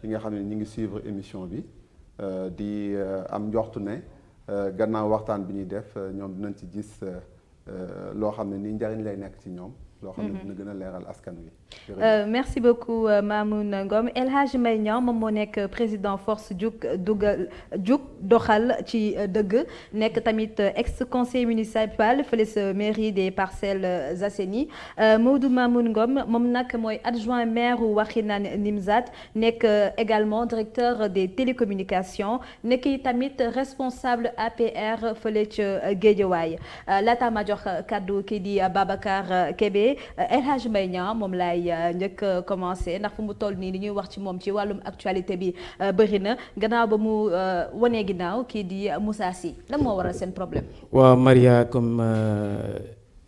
yi nga xam ne ñi ngi suivre émission bi di am njortu ne gannaaw waxtaan bi ñuy def ñoom dinañ ci gis loo xam ne nii njariñ lay nekk ci ñoom. loo xam ne dina gën a leeral askan wi. merci beaucoup Mamoun Ngom. El Hadj Mbaye Niang moom moo nekk président force jug doxal ci dëgg nekk tamit ex conseiller municipal fële sa mairie des Parcelles Assainies. Maodo Mamoun Ngom moom nag mooy adjoint maire Wakhinane Nimzatt nekk également directeur des télécommunications nekk tamit responsable APR fële ca Guédiawaye laata ma jox kaddu kii di Babacar Kébé. El Hadj Mbaye Niang moom laay njëkk commencé ndax fu mu toll nii li ñuy wax ci moom ci wàllum actualité bi bëri na gannaaw ba mu wanee ginnaaw kii di Moussa Sy lan moo waral seen problème. waaw Maria comme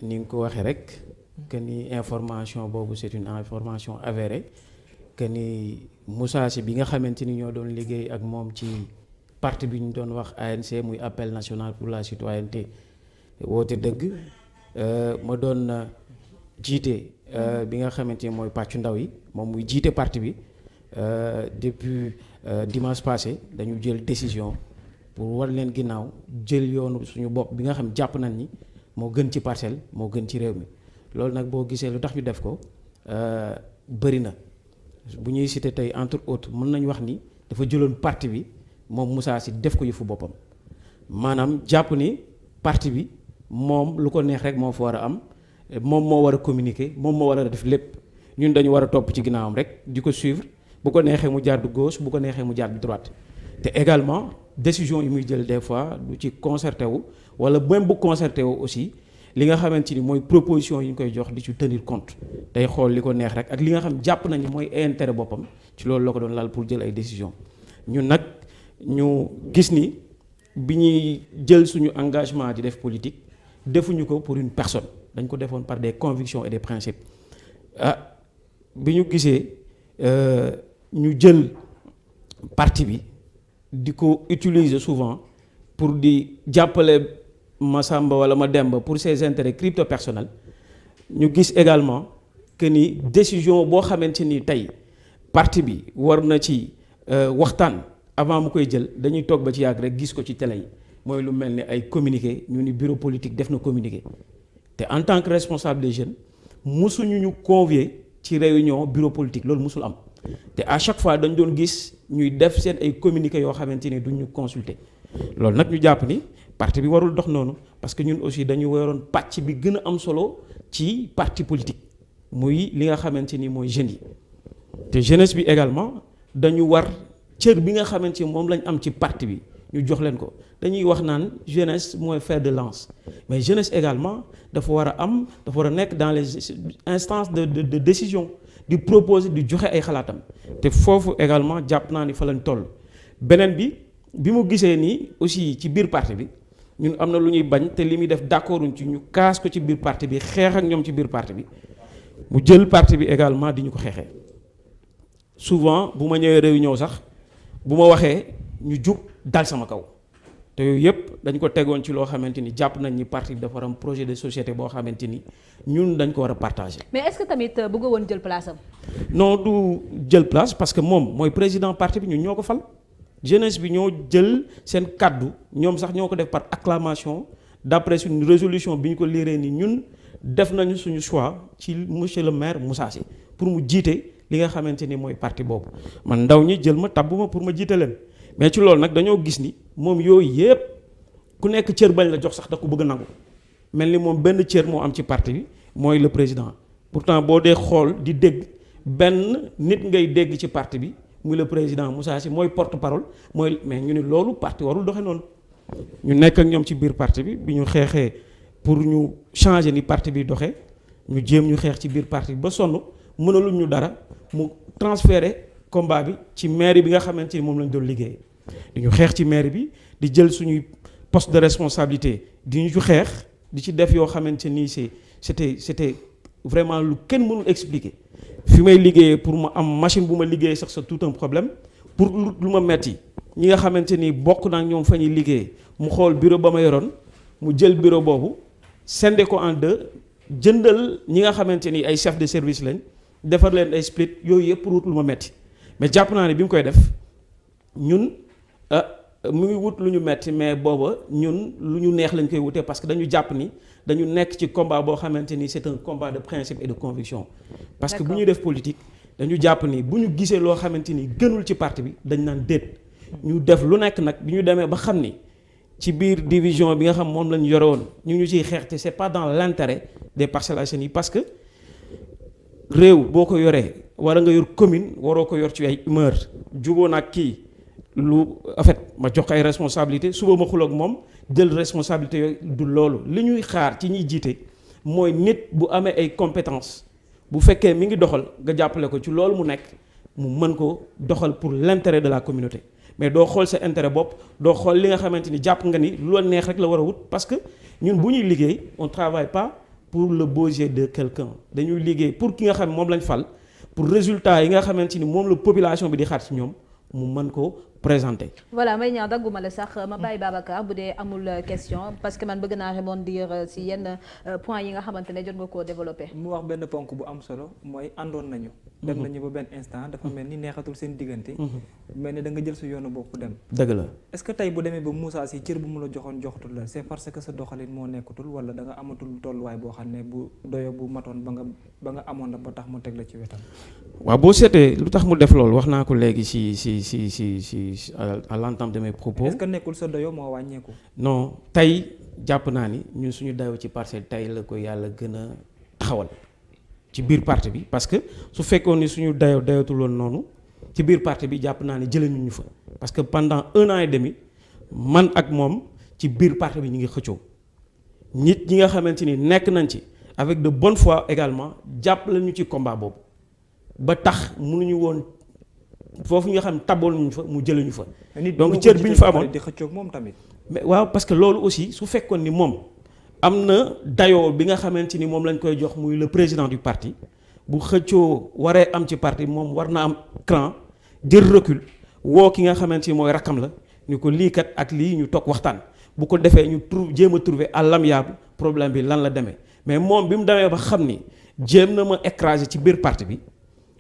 ni nga ko waxee rek que ni information boobu c'est une information avérée que ni Moussa Sy bi nga xamante ni ñoo doon liggéey ak moom ci parti bi ñu doon wax ANC muy appel national pour la citoyenneté woote dëgg ma doon. jiite bi nga xamante ni mooy pàccu ndaw yi moom muy jiite parti bi depuis dimanche passé dañu jël décision pour war leen ginnaaw jël yoonu suñu bopp bi nga xam jàpp nañ ni moo gën ci parcelle moo gën ci réew mi loolu nag boo gisee lu tax ñu def ko bëri na bu ñuy cité tey entre autres mën nañu wax ni dafa jëloon parti bi moom Moussa Sy def ko yëfu boppam maanaam jàpp ni parti bi moom lu ko neex rek moo fa war a am. moom moo war a communiquer moom moo war a def lépp ñun dañu war a topp ci ginnaawam rek di ko suivre bu ko neexee mu jaar de gauche bu ko neexee mu jaar de droite te également décision yi muy jël des fois du ci concerté wu wala même bu concerté wu aussi li nga xamante ni mooy proposition yi ñu koy jox di ci tenir compte day xool li ko neex rek ak li nga xam jàpp nañu mooy intérêt boppam ci loolu la ko doon laal pour jël ay décision ñun nag ñu gis ni bi ñuy jël suñu engagement di def politique defuñu ko pour une personne. dañ ko defoon par des convictions et des principes bi ñu gisee ñu jël parti bi di ko utiliser souvent pour di jàppale Massamba wala Mademba pour ses intérêts crypto personnels ñu gis également que ni décision boo xamante ni tey parti bi war na ci waxtaan avant mu koy jël dañuy toog ba ci yàgg rek gis ko ci télé yi mooy lu mel ni ay communiqué ñu ni bureau politique def na communiqué. te en tant que responsable des jeunes musuñu ñu convier ci réunion bureau politique loolu musul am te à chaque fois dañ doon gis ñuy def seen ay communiqués yoo xamante ni duñ ñu consulter loolu nag ñu jàpp ni parti bi warul dox noonu parce que ñun aussi dañu waroon pàcc bi gën a am solo ci parti politique muy li nga xamante ni mooy jeunes yi te jeunesse bi également dañu war cër bi nga xamante ni moom lañ am ci parti bi ñu jox leen ko dañuy wax naan jeunesse mooy fer de lance mais jeunesse également dafa war a nekk dans les instances de décision di proposer di joxe ay xalaatam te foofu également jàpp naa ni fa lañ toll. beneen bi mu gisee nii aussi ci biir parti bi ñun am na lu ñuy bañ te li muy def d'accorduñ ci ñu kaas ko ci biir parti bi xeex ak ñoom ci biir parti bi mu jël parti bi également di ñu ko xeexee souvent bu ma ñëwee réunion sax bu ma waxee ñu jug dal sama kaw. te yooyu yëpp dañ ko tegoon ci loo xamante ni jàpp nañ ni parti bi dafa war am projet de société boo xamante ni ñun dañ ko war a partager. mais est-ce que tamit bëgg woon jël place am. non du jël place parce que moom mooy président parti bi ñun ñoo ko fal jeunesse bi ñoo jël seen kaddu ñoom sax ñoo ko def par acclamation d'après une résolution bi ñu ko liiree ni ñun def nañu suñu choix ci monsieur le maire Moussa Sy pour mu jiite li nga xamante ni mooy parti boobu man ndaw ñi jël ma tabbu ma pour ma jiite leen. mais ci loolu nag dañoo gis ni moom yooyu yëpp ku nekk cër bañ la jox sax da ko bëgg a nangu mel ni moom benn cër moo am ci parti bi mooy le président pourtant boo dee xool di dégg benn nit ngay dégg ci parti bi muy le président Moussa Sy mooy porte-parole mooy mais ñu ne loolu parti warul doxe noonu ñu nekk ak ñoom ci biir parti bi ñu xeexee pour ñu changer ni parti bi doxee ñu jéem ñu xeex ci biir parti bi ba sonn mënaluñ ñu dara mu transférer combat bi ci mairie bi nga xamante ni moom lañ doon liggéey di ñu xeex ci mairie bi di jël suñuy poste de responsabilité di ñu ci xeex di ci def yoo xamante ni c'était vraiment lu kenn mënul expliquer fi may liggéeyee pour ma am machine bu ma liggéeyee sax c'est tout un problème pour lu ma metti ñi nga xamante ni bokk naa ñoom fa ñuy liggéey mu xool bureau ba ma yoroon mu jël bureau boobu scindé ko en deux jëndal ñi nga xamante ni ay chef de service lañ defar leen ay split yooyu yëpp pour wut lu ma metti mais jàpp naa ne bi mu koy def ñun mu ngi wut lu ñu metti mais booba ñun lu ñu neex lañ koy wutee parce que dañu jàpp ni dañu nekk ci combat boo xamante ni c'est un combat de principe et de conviction. parce que bu ñuy def politique dañu jàpp ni bu ñu gisee loo xamante ni gënul ci parti bi dañ naan déet. ñu def lu nekk nag bi ñu demee ba xam ni ci biir division bi nga xam moom lañu yore woon ñu ciy xeex te c'est pas dans l'intérêt des Parcelles Assainies parce que réew boo ko yoree wala nga yor commune waroo ko yor ci ay humeur juboo nag kii lu en fait ma jox ko ay responsabilité suba ma xuloog moom jël responsabilité yooyu du loolu li ñuy xaar ci ñuy jiite mooy nit bu amee ay compétences bu fekkee mi ngi doxal nga jàppale ko ci loolu mu nekk mu mën ko doxal pour l'intérêt de la communauté mais doo xool sa intérêt bopp doo xool li nga xamante ni jàpp nga ni lu la neex rek la war a wut parce que ñun bu ñuy liggéey on travaille pas pour le beau jeu de quelqu'un dañuy liggéey pour ki nga xam moom lañ fal pour résultat yi nga xamante ni moom la population bi di xaar ci ñoom mu mën ko présenter. voilà may ñaan dagguma la sax ma bàyyi Babacar bu dee amul question parce que man bëgg naa rebondir si yenn points yi nga xamante ne jot nga koo développer. mu wax benn ponk bu am solo mooy àndoon nañu. dem nañu ba benn instant dafa mel ni neexatul seen diggante. mel ni da nga jël sa yoonu bopp dem. dëgg la est-ce que tey bu demee ba Moussa Sy cër bu mu la joxoon joxatul la c'est parce que sa doxalin moo nekkatul wala da nga amatul tolluwaay boo xam ne bu doyo bu matoon ba nga amoon la ba tax mu teg la ci wetam. waaw boo seetee lu tax mu def loolu wax naa ko léegi si à l'entame de mes propos. est-ce que nekkul sa doyo moo wàññeeku. non tey jàpp naa ni ñun suñu dayoo ci parcelle tey la ko yàlla gën a taxawal ci biir parti bi parce que su fekkoon ni suñu dayatul woon noonu ci biir parti bi jàpp naa ni jëlee ñu fa parce que pendant 1 an et demi man ak moom ci biir parti bi ñu ngi xëccoo nit ñi nga xamante ni nekk nañ ci avec de bonne foi également jàppale ñu ci combat boobu ba tax mënuñu woon foofu nga xam tabool ñu fa mu jëlee ñu fa. donc cër bi ñu fa amoon di xëccoog moom tamit. mais waaw parce que loolu aussi su fekkoon ni moom am na dayoo bi nga xamante ni moom lañ koy jox muy le président du parti bu xëccoo waree am ci parti moom war na am cran jël recul woo ki nga xamante ni mooy rakkam la ni ko lii kat ak lii ñu toog waxtaan bu ko defee ñu jéem a trouver à l'amiable problème bi lan la demee mais moom bi mu demee ba xam ni jéem na ma écraser ci biir parti bi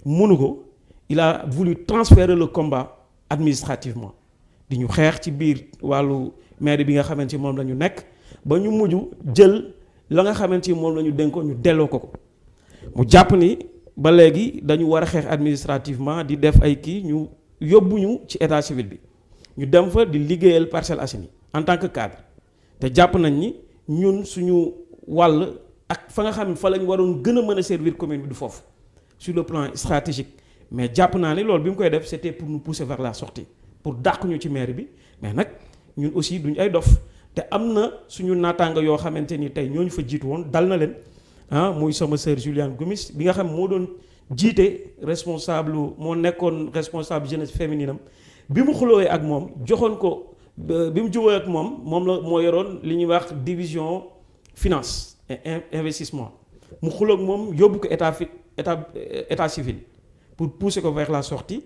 munu ko il a voulu transférer le combat administrativement di ñu xeex ci biir wàllu maire bi nga xamante ni moom la ñu nekk ba ñu mujj jël la nga xamante ni moom la ñu dénkoon ñu delloo ko mu jàpp ni ba léegi dañu war a xeex administrativement di def ay kii ñu yóbbu ñu ci état civil bi ñu dem fa di liggéeyal Parcelles Assainies en tant que cadre te jàpp nañ ni ñun suñu wàll ak fa nga xam ne fa lañ waroon gën a mën a servir commune bi du foofu sur le plan stratégique mais jàpp naa ni loolu bi mu koy def c'était pour nous pousser vers la sortie pour dàq ñu ci maire bi mais nag ñun aussi duñ ay dof te am na suñu naataanga yoo xamante ni tey ñooñu fa jiitu woon dal na leen muy sama sœur Juliane Gomis bi nga xam moo doon jiite responsable moo nekkoon responsable jeunesse féminine am bi mu xuloowee ak moom joxoon ko bi mu jubóo ak moom la moo yoroon li ñuy wax division finance et investissement mu xuloog moom yóbbu ko état civil pour pousser ko vers la sortie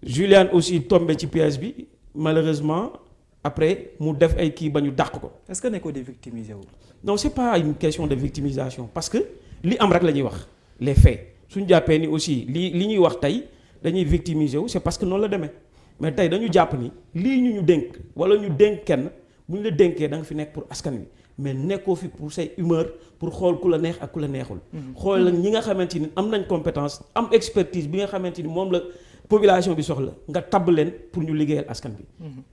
Juliane aussi tombé ci piège bi malheureusement après mu def ay kii ba ñu dàq ko. est-ce que nekkoo di victimiser wu. non c'est pas une question de victimisation parce que li am rek la ñuy wax les faits suñu jàppee ni aussi li ñuy wax tey dañuy victimiser wu c'est parce que noonu la demee mais tey dañu jàpp ni lii ñu dénk wala ñu dénk kenn bu ñu la dénkee da nga fi nekk pour askan wi mais nekkoo fi pour say humeur pour xool ku la neex ak ku la neexul. xool la ñi nga xamante ni am nañ compétence am expertise bi nga xamante ni moom la. population bi soxla nga tabb leen pour ñu liggéeyal askan bi.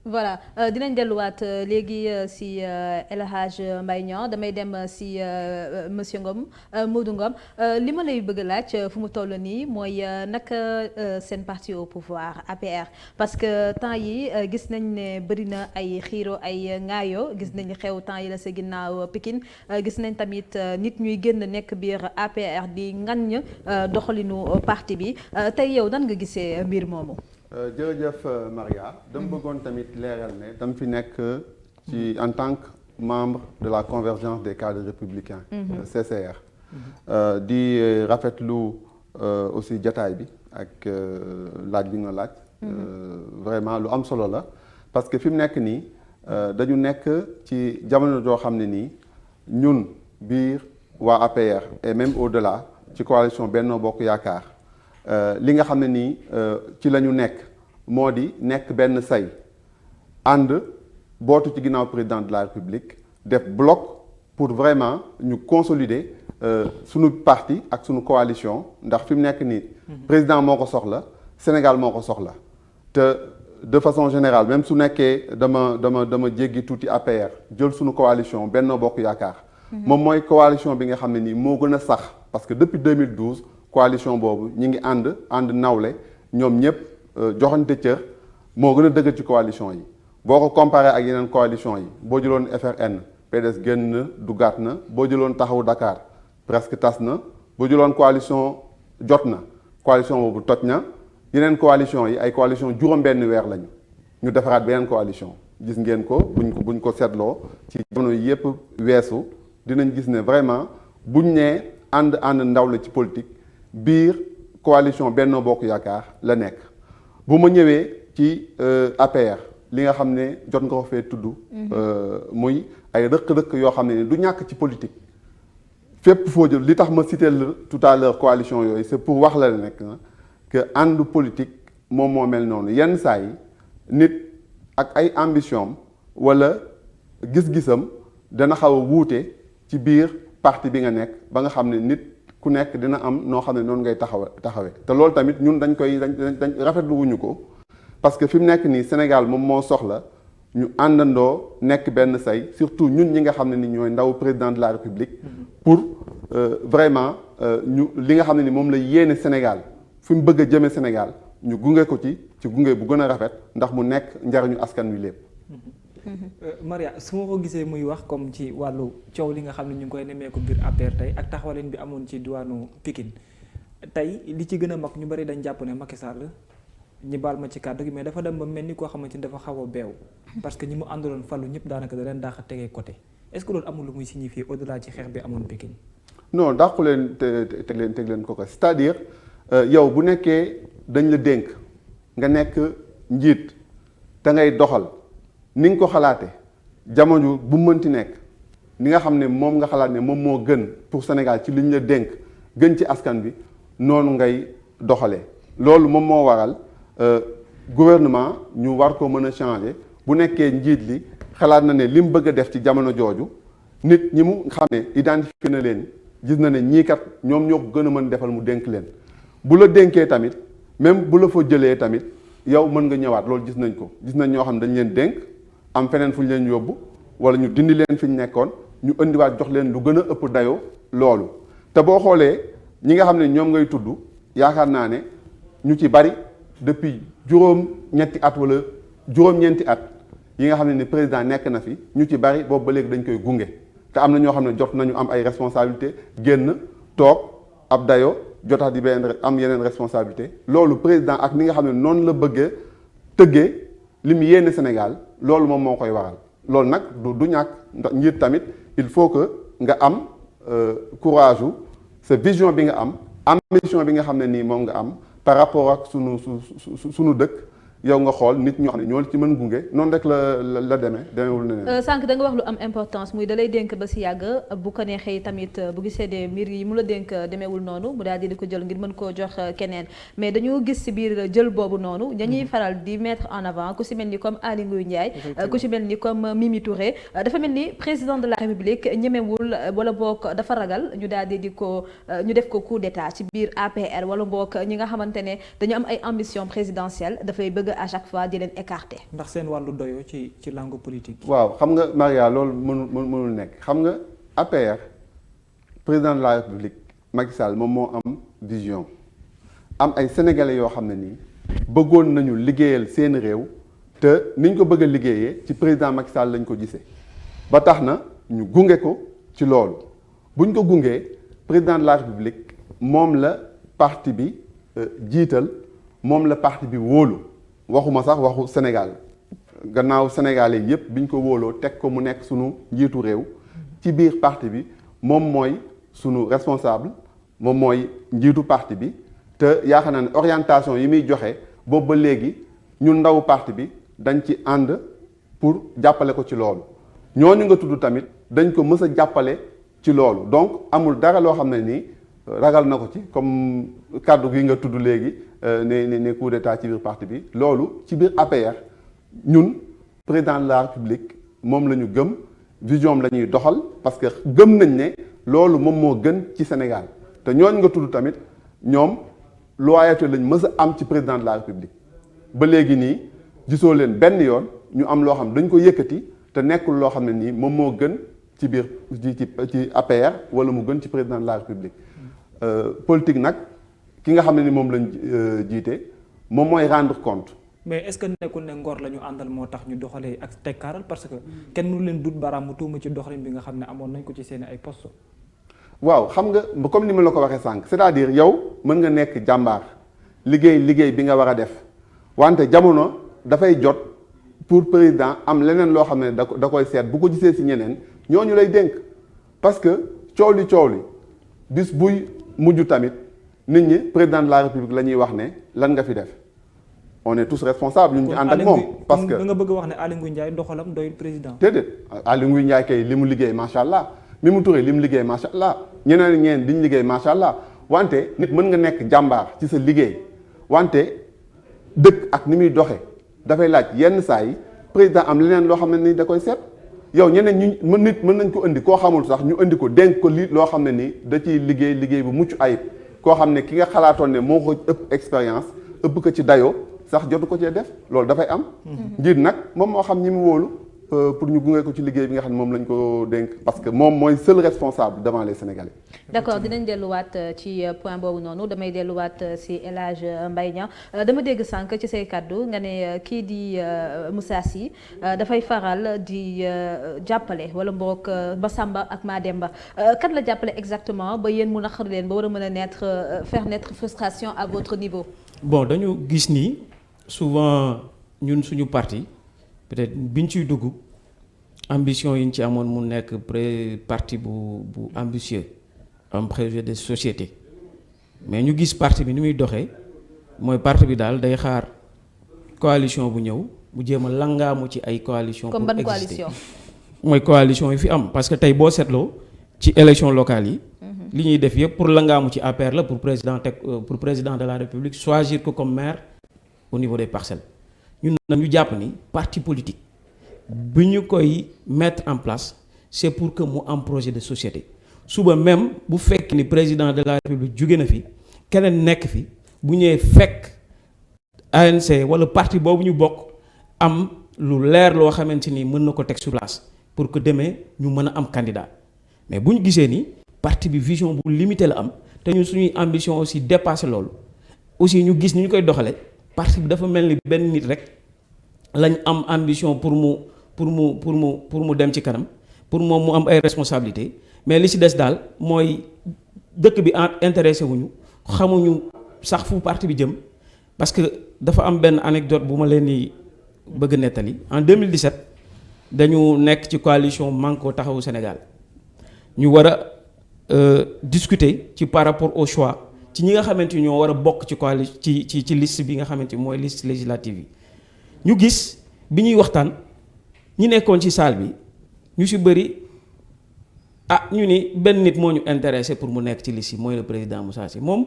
voilà dinañ delluwaat léegi si El Hadj Mbaye Niang damay dem si monsieur Ngom Modou Ngom li ma lay bëgg a laaj fu mu toll nii mooy naka seen parti au pouvoir APR parce que temps yi gis nañ ne bëri na ay xiiro ay ŋaayo gis nañ xew temps yi la sa ginnaaw Pikine gis nañ tamit nit ñuy génn nekk biir APR di ŋaññ doxalinu parti bi tey yow nan nga gisee. mbir moomu. jërëjëf Maria dama bëggoon tamit leeral ne dama fi nekk ci en tant que membre de la convergence des cadres républicains CCR di rafetlu aussi jataay bi ak laaj bi nga laaj vraiment lu am solo la parce que fi mu nekk nii dañu nekk ci jamono joo xam ne nii ñun biir waa APR et même au-delà ci coalition Benno Bokk Yaakaar li nga xam ne nii ci la ñu nekk moo di nekk benn say ànd bootu ci ginnaaw président de la République def bloc pour vraiment ñu consolider sunu parti ak sunu coalition ndax fi mu nekk nii président moo ko soxla Sénégal moo ko soxla te de façon générale même su nekkee dama jéggi tuuti APR jël sunu coalition Benno Bokk Yaakaar moom mooy coalition bi nga xam ne nii moo gën a sax parce que depuis 2012 coalition boobu ñi ngi ànd nawle ñoom ñëpp joxante cër moo gën a dëgg ci coalition yi boo ko comparé ak yeneen coalition yi boo jëloon FRN PDS génn na duggaat na boo jëloon Taxawu Dakar presque tas na boo jëloon coalition jot na coalition boobu toj na yeneen coalition yi ay coalition juróom-benn weer lañu ñu defaraat beneen coalition gis ngeen ko buñ ko seetloo ci jamono yi yëpp weesu dinañ gis ne vraiment buñ nee ànd ndaw la ci politique biir coalition Benno Bokk Yaakaar la nekk bu ma ñëwee ci APR li nga xam ne jot nga ko fee tudd muy ay rëq-rëq yoo xam ne du ñàkk ci politique fépp foo jël li tax ma cité la tout à l'heure coalition yooyu c'est pour wax la nekk que ànd politique moom moo mel noonu yenn saa yi nit ak ay ambition wala gis-gisam dana xaw a wuute ci biir parti bi nga nekk ba nga xam ne nit ku nekk dina am noo xam ne noonu ngay taxawee te loolu tamit ñun dañ rafetlu wuñu ko parce que fi mu nekk nii Sénégal moom moo soxla ñu àndandoo nekk benn say surtout ñun ñi nga xam ne ni ñooy ndaw président de la République pour vraiment ñu li nga xam ne ni moom la yéene Sénégal fi mu bëgg a jëme Sénégal ñu gunge ko ci gunge bu gën a rafet ndax mu nekk njariñu askan wi lépp. Maria su ma ko gisee muy wax comme ci wàllu coow li nga xam ne ñu ngi koy nemmeeku biir APR tey ak taxawaleen bi amoon ci diwaanu Pikine tey li ci gën a mag ñu bari dañ jàpp ne Macky Sall ñi baal ma ci kàddu gi mais dafa dem ba mel ni koo xamante ni dafa xaw a beew parce que ñi mu àndaloon fallu ñëpp daanaka da leen daax tegee côté est-ce que loolu amul lu muy signifier au-delà ci xeex bi amoon Pikine. non dàqu leen teg leen ko c'est-à-dire yow bu nekkee dañ la dénk nga nekk njiit te ngay doxal ni nga ko xalaate jamono bu mënti nekk ni nga xam ne moom nga xalaat ne moom moo gën pour Sénégal ci li ñu la dénk gën ci askan bi noonu ngay doxalee loolu moom moo waral gouvernement ñu war ko mën a changer bu nekkee njiit li xalaat na ne li mu bëgg a def ci jamono jooju nit ñi mu xam ne identifié na leen gis na ne ñii kat ñoom ñoo ko gën a mën defal mu dénk leen bu la dénkee tamit même bu la fa jëlee tamit yow mën nga ñëwaat loolu gis nañ ko gis nañ ñoo xam ne dañ leen dénk am feneen fu ñu leen yóbbu wala ñu dindi leen fi ñu nekkoon ñu indiwaat jox leen lu gën a ëpp dayoo loolu te boo xoolee ñi nga xam ne ñoom ngay tudd yaakaar naa ne ñu ci bari depuis juróom-ñetti at wala juróom-ñeenti at yi nga xam ne président nekk na fi ñu ci bari boobu ba léegi dañ koy gunge te am na ñoo xam ne jot nañu am ay responsabilité génn toog ab dayoo jotaat di benn am yeneen responsabilité loolu président ak ni nga xam ne noonu la bëggee tëggee li mu yéene Sénégal loolu moom moo koy waral loolu nag du ñàkk ndax njiit tamit il faut que nga am courage u sa vision bi nga am ambition bi nga xam ne nii moom nga am par rapport ak sunu dëkk yow nga xool nit ñoo xam ne ñoo ci mën gunge noonu rek la demeewul neneen sànq da nga wax lu am importance muy da lay dénk ba si yàgg bu ko neexee tamit bu gisee de mbir yi mu la dénk demeewul noonu mu daal di ko jël ngir mën koo jox keneen mais dañu gis si biir jël boobu noonu dañuy faral di mettre en avant ku si mel ni comme Aly Ngouille Ndiaye ku si mel ni comme Mimi Touré dafa mel ni président de la République ñemewul wala boog dafa ragal ñu daal di ko ñu def ko coup d'état ci biir APR wala boog ñi nga xamante ne dañu am ay ambition présidentielle dafay bëgg à chaque fois di leen écarter. ndax seen wàllu doyo ci langue politique. waaw xam nga Maria loolu mënul nekk xam nga APR président de la République Macky Sall moom moo am vision am ay sénégalais yoo xam ne nii bëggoon nañu liggéeyal seen réew te niñ ko bëgg a liggéeyee ci président Macky Sall lañ ko gisee ba tax na ñu gunge ko ci loolu buñ ko gungee président de la République moom la parti bi jiital moom la parti bi wóolu. waxuma sax waxu Sénégal gannaaw sénégalais yépp biñ ko wóoloo teg ko mu nekk sunu njiitu réew ci biir parti bi moom mooy sunu responsable moom mooy njiitu parti bi te yaakaar naa ne orientation yi muy joxe boobu ba léegi ñun ndawu parti bi dañ ci ànd pour jàppale ko ci loolu ñooñu nga tudd tamit dañ ko mës a jàppale ci loolu donc amul dara loo xam ne nii ragal na ko ci comme kàddu gi nga tudd léegi ne coup d'état ci biir parti bi loolu ci biir APR ñun président de la République moom la ñu gëm vision am la ñuy doxal parce que gëm nañ ne loolu moom moo gën ci Sénégal te ñooñ nga tudd tamit ñoom loyauté lañ mës a am ci président de la République ba léegi nii gisoo leen benn yoon ñu am loo xam dañ ko yëkkati te nekkul loo xam ne nii moom moo gën ci biir ci APR wala mu gën ci président de la République politique nag ki nga xam ne ni moom lañ jiite moom mooy rendre compte. mais est-ce que nekkul ne ngor la ñu àndal moo tax ñu doxalee ak tekkaaral parce que kenn mënu leen dut baaraam mu tuuma ci doxalin bi nga xam ne amoon nañ ko ci seen ay poste. waaw xam nga comme ni ma la ko waxee sànq c'est-à-dire yow mën nga nekk jàmbaar liggéey bi nga war a def wante jamono dafay jot pour président am leneen loo xam ne da koy seet bu ko gisee ci ñeneen ñooñu lay dénk parce que coow li bis buy mujj tamit nit ñi président de la République la ñuy wax ne lan nga fi def on est tous responsables ñu ànd ak moom. parce que da nga bëgg wax ne Aly Ngouille Ndiaye doxalam doyul président. déedéet Aly Ngouille Ndiaye kay li mu liggéey macha allah Mimi Touré li mu liggéey macha allah ñeneen diñ liggéey macha allah wante nit mën nga nekk jàmbaar ci sa liggéey wante dëkk ak ni muy doxee dafay laaj yenn saa yi président am leneen loo xam ne ni da koy seet yow ñeneen mën nañ ko indi koo xamul sax ñu indi ko dénk ko lii loo xam ne ni da ciy liggéey bu mucc ayib koo xam ne ki nga xalaatoon ne moo ko ëpp expérience ëpp ko ci dayoo sax jotu ko cee def loolu dafay am. njiit nag moom moo xam ñi mu wóolu pour ñu gunge ko ci liggéey bi nga xam ne moom lañ ko dénk parce que moom mooy seul responsable devant les Sénégalais. d'accord dinañ delluwaat ci point boobu noonu damay delluwaat si El Hadj Mbaye Niang dama dégg sànq ci say kàddu nga ne kii di Moussa Sy dafay faral di jàppale wala mboog Massamba ak Mademba kat la jàppale exactement ba yéen mu naqari leen ba war a mën a faire naître frustration à votre niveau. bon dañu gis ni souvent ñun suñu parti peut-être biñ ciy dugg ambition yi ñu ci amoon mu nekk parti bu ambitieux am projet de société mais ñu gis parti bi ni muy doxee mooy parti bi daal day xaar coalition bu ñëw mu jéem a langaamu ci ay coalition comme pour ban exister. coalition. mooy coalition yi fi am parce que tey boo seetloo ci élection locale yi li ñuy def yëpp pour langaamu ci APR la pour président de la République choisir ko comme maire au niveau des parcelles ñun nañu jàpp ni parti politique bu ñu koy mettre en place c'est pour que mu am projet de société suba même bu fekk ni président de la République jóge na fi keneen nekk fi bu ñëwee fekk ANC wala parti boobu ñu bokk am lu leer loo xamante ni mën na ko teg sur place pour que demee ñu mën a am candidat mais bu ñu gisee ni parti bi vision bu limité la am te ñun suñuy ambition aussi dépassé loolu aussi ñu gis ni ñu koy doxale parti bi dafa mel ni benn nit rek lañ am ambition pour mu dem ci kanam pour moom mu am ay responsabilités mais li ci des daal mooy dëkk bi intéressé wuñu xamuñu sax fu parti bi jëm parce que dafa am benn anecdote bu ma leen di bëgg nettali en 2017 dañu nekk ci coalition Manko Taxawu Sénégal ñu war a discuter ci par rapport au choix ci ñi nga xamante ni ñoo war a bokk ci coalition ci liste bi nga xamante ni mooy liste législative yi ñu gis bi ñuy waxtaan ñi nekkoon ci salle bi ñu ci bëri ñu ni benn nit moo ñu intéressé pour mu nekk ci liste yi mooy le président Moussa Sy moom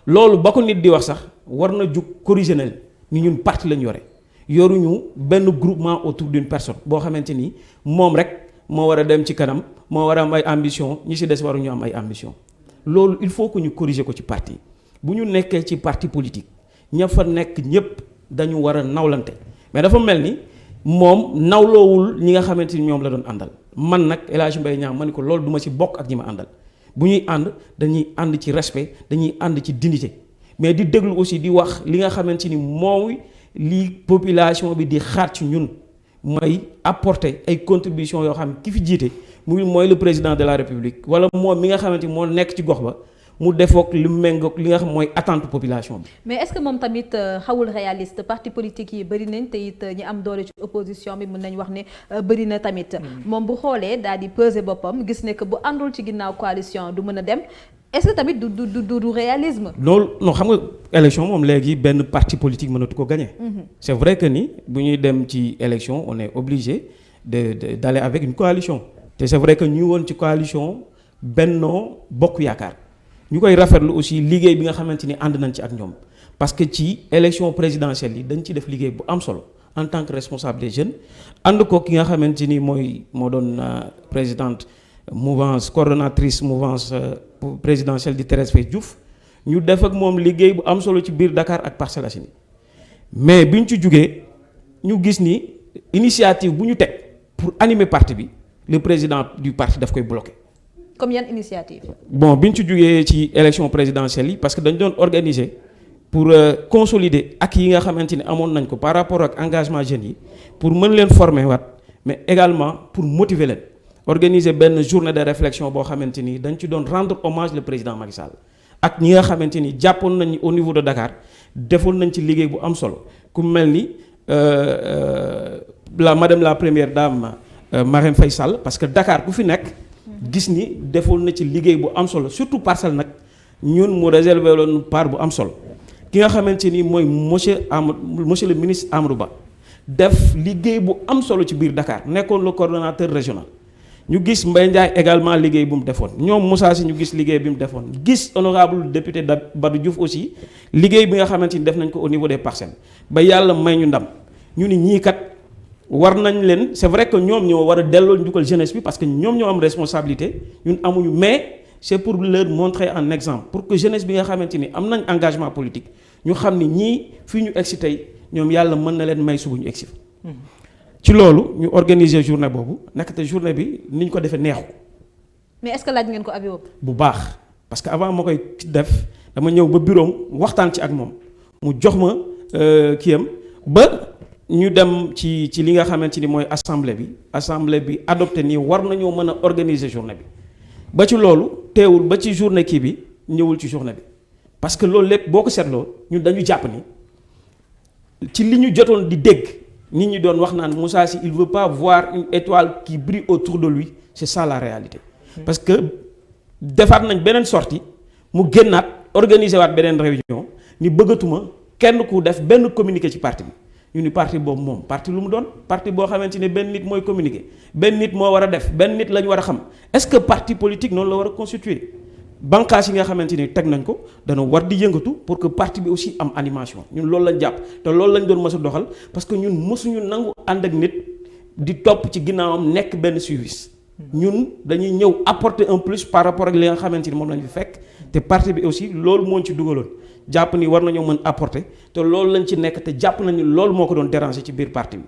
loolu ba ko nit di wax sax war na jug corriger na ni ñun parti lañ yore yoruñu benn groupement autour d'une personne boo xamante ni moom rek moo war a dem ci kanam moo war a am ay ambition ñi ci des waruñu am ay ambition loolu il faut que ñu corriger ko ci parti bu ñu nekkee ci parti politique ña fa nekk ñëpp dañu war a nawlante mais dafa mel ni moom nawloowul ñi nga xamante ni ñoom la doon àndal man nag El Hadj Mbaye Niang ma ni ko loolu duma ci bokk ak ñi ma àndal bu ñuy ànd dañuy ànd ci respect dañuy ànd ci dignité mais di déglu aussi di wax li nga xamante ni mooy li population bi di xaar ci ñun mooy apporter ay contributions yoo xam ki fi jiite mooy le président de la République wala moom mi nga xamante ni moo nekk ci gox ba mu defoog li mu méngoog li nga xam mooy attente population bi. mais est-ce que moom tamit xawul réaliste parti politique yi bëri nañ te it ñi am doole ci opposition bi mën nañ wax ne bëri na tamit. moom bu xoolee daal di peser boppam gis ne que bu àndul ci ginnaaw coalition du mën a dem est-ce que tamit du réalisme. loolu non xam nga élection moom léegi benn parti politique mënatu ko gagner. c'est vrai que ni bu ñuy dem ci élection on est obligé d'aller avec une coalition te c'est vrai que ñu woon ci coalition Benno Bokk Yaakaar. ñu koy rafetlu aussi liggéey bi nga xamante ni ànd nañ ci ak ñoom parce que ci élection présidentielle yi dañ ci def liggéey bu am solo en tant que responsable des jeunes ànd ko ki nga xamante ni moo doon présidente mouvance coordonnatrice mouvance présidentielle di Thérèse Faye Diouf ñu def ak moom liggéey bu am solo ci biir Dakar ak Parcelles Assainies mais biñ ci jugee ñu gis ni initiative bu ñu teg pour animer parti bi le président du parti daf koy bloqué. comme yan initiative. bon biñ ci jugee ci élection présidentielle yi parce que dañ doon organiser pour consolider ak yi nga xamante ni amoon nañ ko par rapport ak engagement jeunes yi pour mën leen former waat mais également pour motiver leen organiser benn journée de réflexion boo xamante ni dañ ci doon rendre hommage le président Macky Sall ak ñi nga xamante ni jàppoon nañ au niveau de Dakar defoon nañ ci liggéey bu am solo ku mel ni madame la première dame Marème Faye Sall parce que Dakar ku fi nekk gis ni defoon na ci liggéey bu am solo surtout Parcelles nag ñun mu réservé loon part bu am solo ki nga xamante ni mooy monsieur le ministre Amadou Ba def liggéey bu am solo ci biir Dakar nekkoon le coordonnateur régional ñu gis Mbaye Ndiaye également liggéey bu mu defoon ñoom Moussa Sy ñu gis liggéey bi mu defoon gis honorable député Badou Diouf aussi liggéey bi nga xamante ni def nañ ko au niveau des parcelles ba yàlla may ñu ndam ñu ni ñii kat war nañ leen c'est vrai que ñoom ñoo war a delloo njukkal jeunesse bi parce que ñoom ñoo am responsabilité ñun amuñu mais c'est pour leur montrer un exemple pour que jeunesse bi nga xamante ni am nañ engagement politique ñu xam ni ñii fii ñu egsi tey ñoom yàlla mën na leen may suba ñu egsi fa ci loolu ñu organiser journée boobu nekkate journée bi ni ñu ko defee neexu. mais est-ce que laaj ngeen ko Habib bu baax parce que avant ma koy def dama ñëw ba bureau waxtaan ci ak moom mu jox ma kiyam ba ñu dem ci li nga xamante ni mooy assemblée bi adopté nii war nañoo mën a organiser journée bi ba ci loolu teewul ba ci journée kii bi ñëwul ci journée bi parce que loolu lépp boo ko seetloo ñun dañu jàpp ni ci li ñu jotoon di dégg nit ñi doon wax naan Moussa Sy il veut pas voir une étoile qui brille autour de lui c'est ça la réalité parce que defaat nañ beneen sortie mu génnaat organiser waat beneen réunion ni bëggatuma kenn ku def benn communiqué ci parti bi ñu ni parti boobu moom parti lu mu doon parti boo xamante ni benn nit mooy communiquer benn nit moo war a def benn nit la ñu war a xam est-ce que parti politique noonu la war a constituer bànqaas yi nga xamante ni teg nañ ko dana war di yëngatu pour que parti bi aussi am animation ñun loolu lañ jàpp te loolu lañ doon mës a doxal parce que ñun mësuñu nangu ànd ak nit di topp ci ginnaawam nekk benn suivi ñun dañuy ñëw apporter un plus par rapport ak li nga xamante ni moom lañ fi fekk te parti bi aussi loolu moo ci dugaloon jàpp ni war nañoo mën apporter te loolu lañ ci nekk te jàpp nañu loolu moo ko doon déranger ci biir parti bi.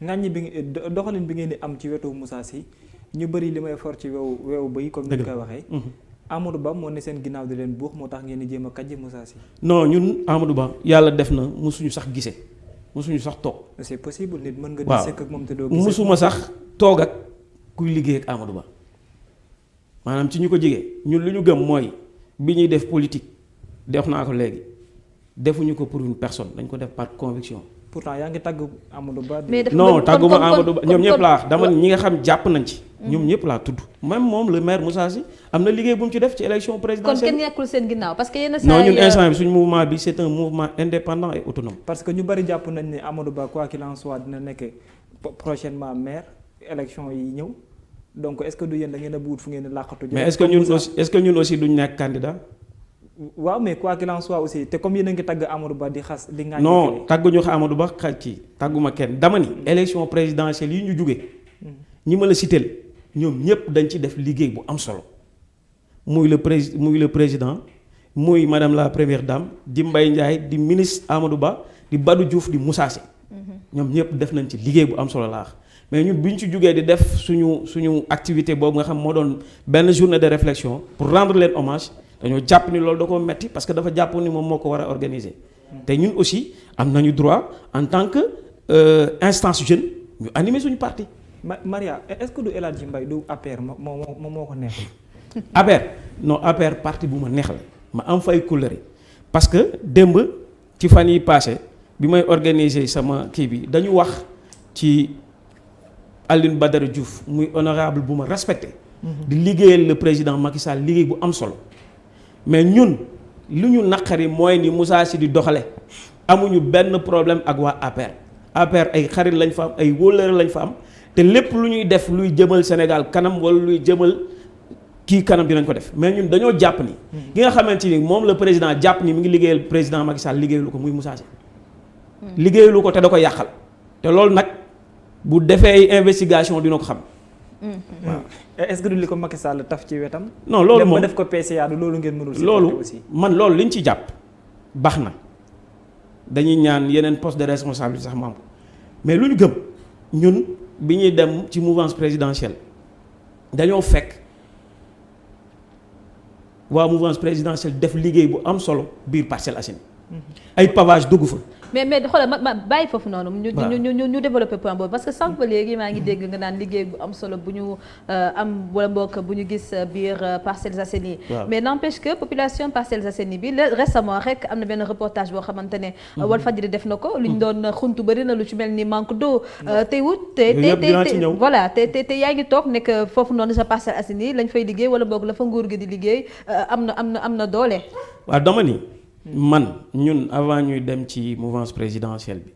ŋàññi bi doxalin bi ngeen di am ci wetu Moussa Sy ñu bëri li may for ci wewu bëy comme ni ñu koy waxee. Amadou Ba moo ne seen ginnaaw di leen buux moo tax ngeen di jéem a kàjji Moussa Sy. non ñun Amadou Ba yàlla def na musuñu sax gisee musuñu sax toog. c'est possible nit mën nga di sekk ak moom te doo gisee musuma sax toog ak kuy liggéey ak Amadou Ba maanaam ci ñu ko jigee ñun li ñu gëm mooy bi ñuy def politique def naa ko léegi defuñu ko pour une personne dañ ko def par conviction. pourtant yaa ngi tàgg Amadou Ba. non tàgguma Amadou Ba ñoom ñëpp laa dama ñi nga xam jàpp nañ ci. ñoom ñëpp laa tudd même moom le maire Moussa Sy am na liggéey bu mu ci def ci élection présidentielle. kon kenn nekkul seen ginnaaw parce que yenn saa non ñun instant bi suñu mouvement bi c'est un mouvement indépendant et autonome. parce que ñu bari jàpp nañ ne Amadou Ba quoi qu'il en soit dina nekk prochainement maire élection yi ñëw donc est-ce que du yéen da ngeen a buut fu ngeen làqatu. mais est-ce que ñun aussi duñ nekk candidat. waaw mais quoi qu'il en soit aussi te comme yéen a ngi tagg Amadou Ba di xas di. ngaañ non tàgguñu Amadou Ba xaj kii tàgguma kenn dama ni. élection présidentielle yi ñu jugee. ñi ma la citeel ñoom ñëpp dañ ci def liggéey bu am solo muy le président muy madame la première dame di Mbaye Ndiaye di ministre Amadou Ba di Badou Diouf di Moussa Sy. ñoom ñëpp def nañ ci liggéey bu am solo laax mais ñun bi ñu ci jugee di def suñu activité boobu nga xam moo doon benn journée de réflexion pour rendre leen hommage. dañoo jàpp ni loolu da ko metti parce que dafa jàpp ni moom moo ko war a organiser te ñun aussi am nañu droit en tant que instance jeune ñu animer suñu parti. Maria est-ce que du El Hadji Mbaye du APR moom moo ko neexal. APR non APR parti bu ma neex la ma am fay couleur parce que démb ci fan yi passé bi may organiser sama kii bi dañu wax ci Alioune Badara Diouf muy honorable bu ma respecté. di liggéeyal le président Macky Sall liggéey bu am solo. mais ñun lu ñu naqari mooy ni Moussa Sy di doxale amuñu benn problème ak waa APR ay xarit lañ fa am ay wóllëre lañ fa am te lépp lu ñuy def luy jëmal Sénégal kanam wala luy jëmal kii kanam dinañ ko def mais ñun dañoo jàpp ni. ki nga xamante ni moom la président jàpp ni mi ngi liggéeyal président Macky Sall liggéeyalu ko muy Moussa Sy. liggéeyalu ko te da ko yàqal te loolu nag bu defee investigation dina ko xam. waaw est-ce que du li ko Macky Sall taf ci wetam. non loolu moom def ko PCA du loolu ngeen mënul. loolu man loolu liñ ci jàpp baax na dañuy ñaan yeneen poste de responsabilité sax mu am ko mais lu ñu gëm ñun bi ñuy dem ci mouvance présidentielle dañoo fekk waa mouvance présidentielle def liggéey bu am solo biir Parcelles Assainies ay pavage dugg fa. mais xoolal ma bàyyi foofu noonu. ñu développé point boobu parce que sànq ba léegi maa ngi dégg nga naan liggéey bu am solo bu ñu am wala mbokk bu ñu gis biir Parcelles Assainies. mais n'empêche que population Parcelles Assainies bi récemment rek am na benn reportage boo xamante ne. Walfadjri def na ko. lu ñu doon xuntu bëri na lu ci mel ni manque d'eau. te voilà te yaa ngi toog nekk foofu noonu sa Parcelles Assainies lañ fay liggéey wala boog la fa nguur gi di liggéey am na doole. waaw dama ni. man ñun avant ñuy dem ci mouvance présidentielle bi.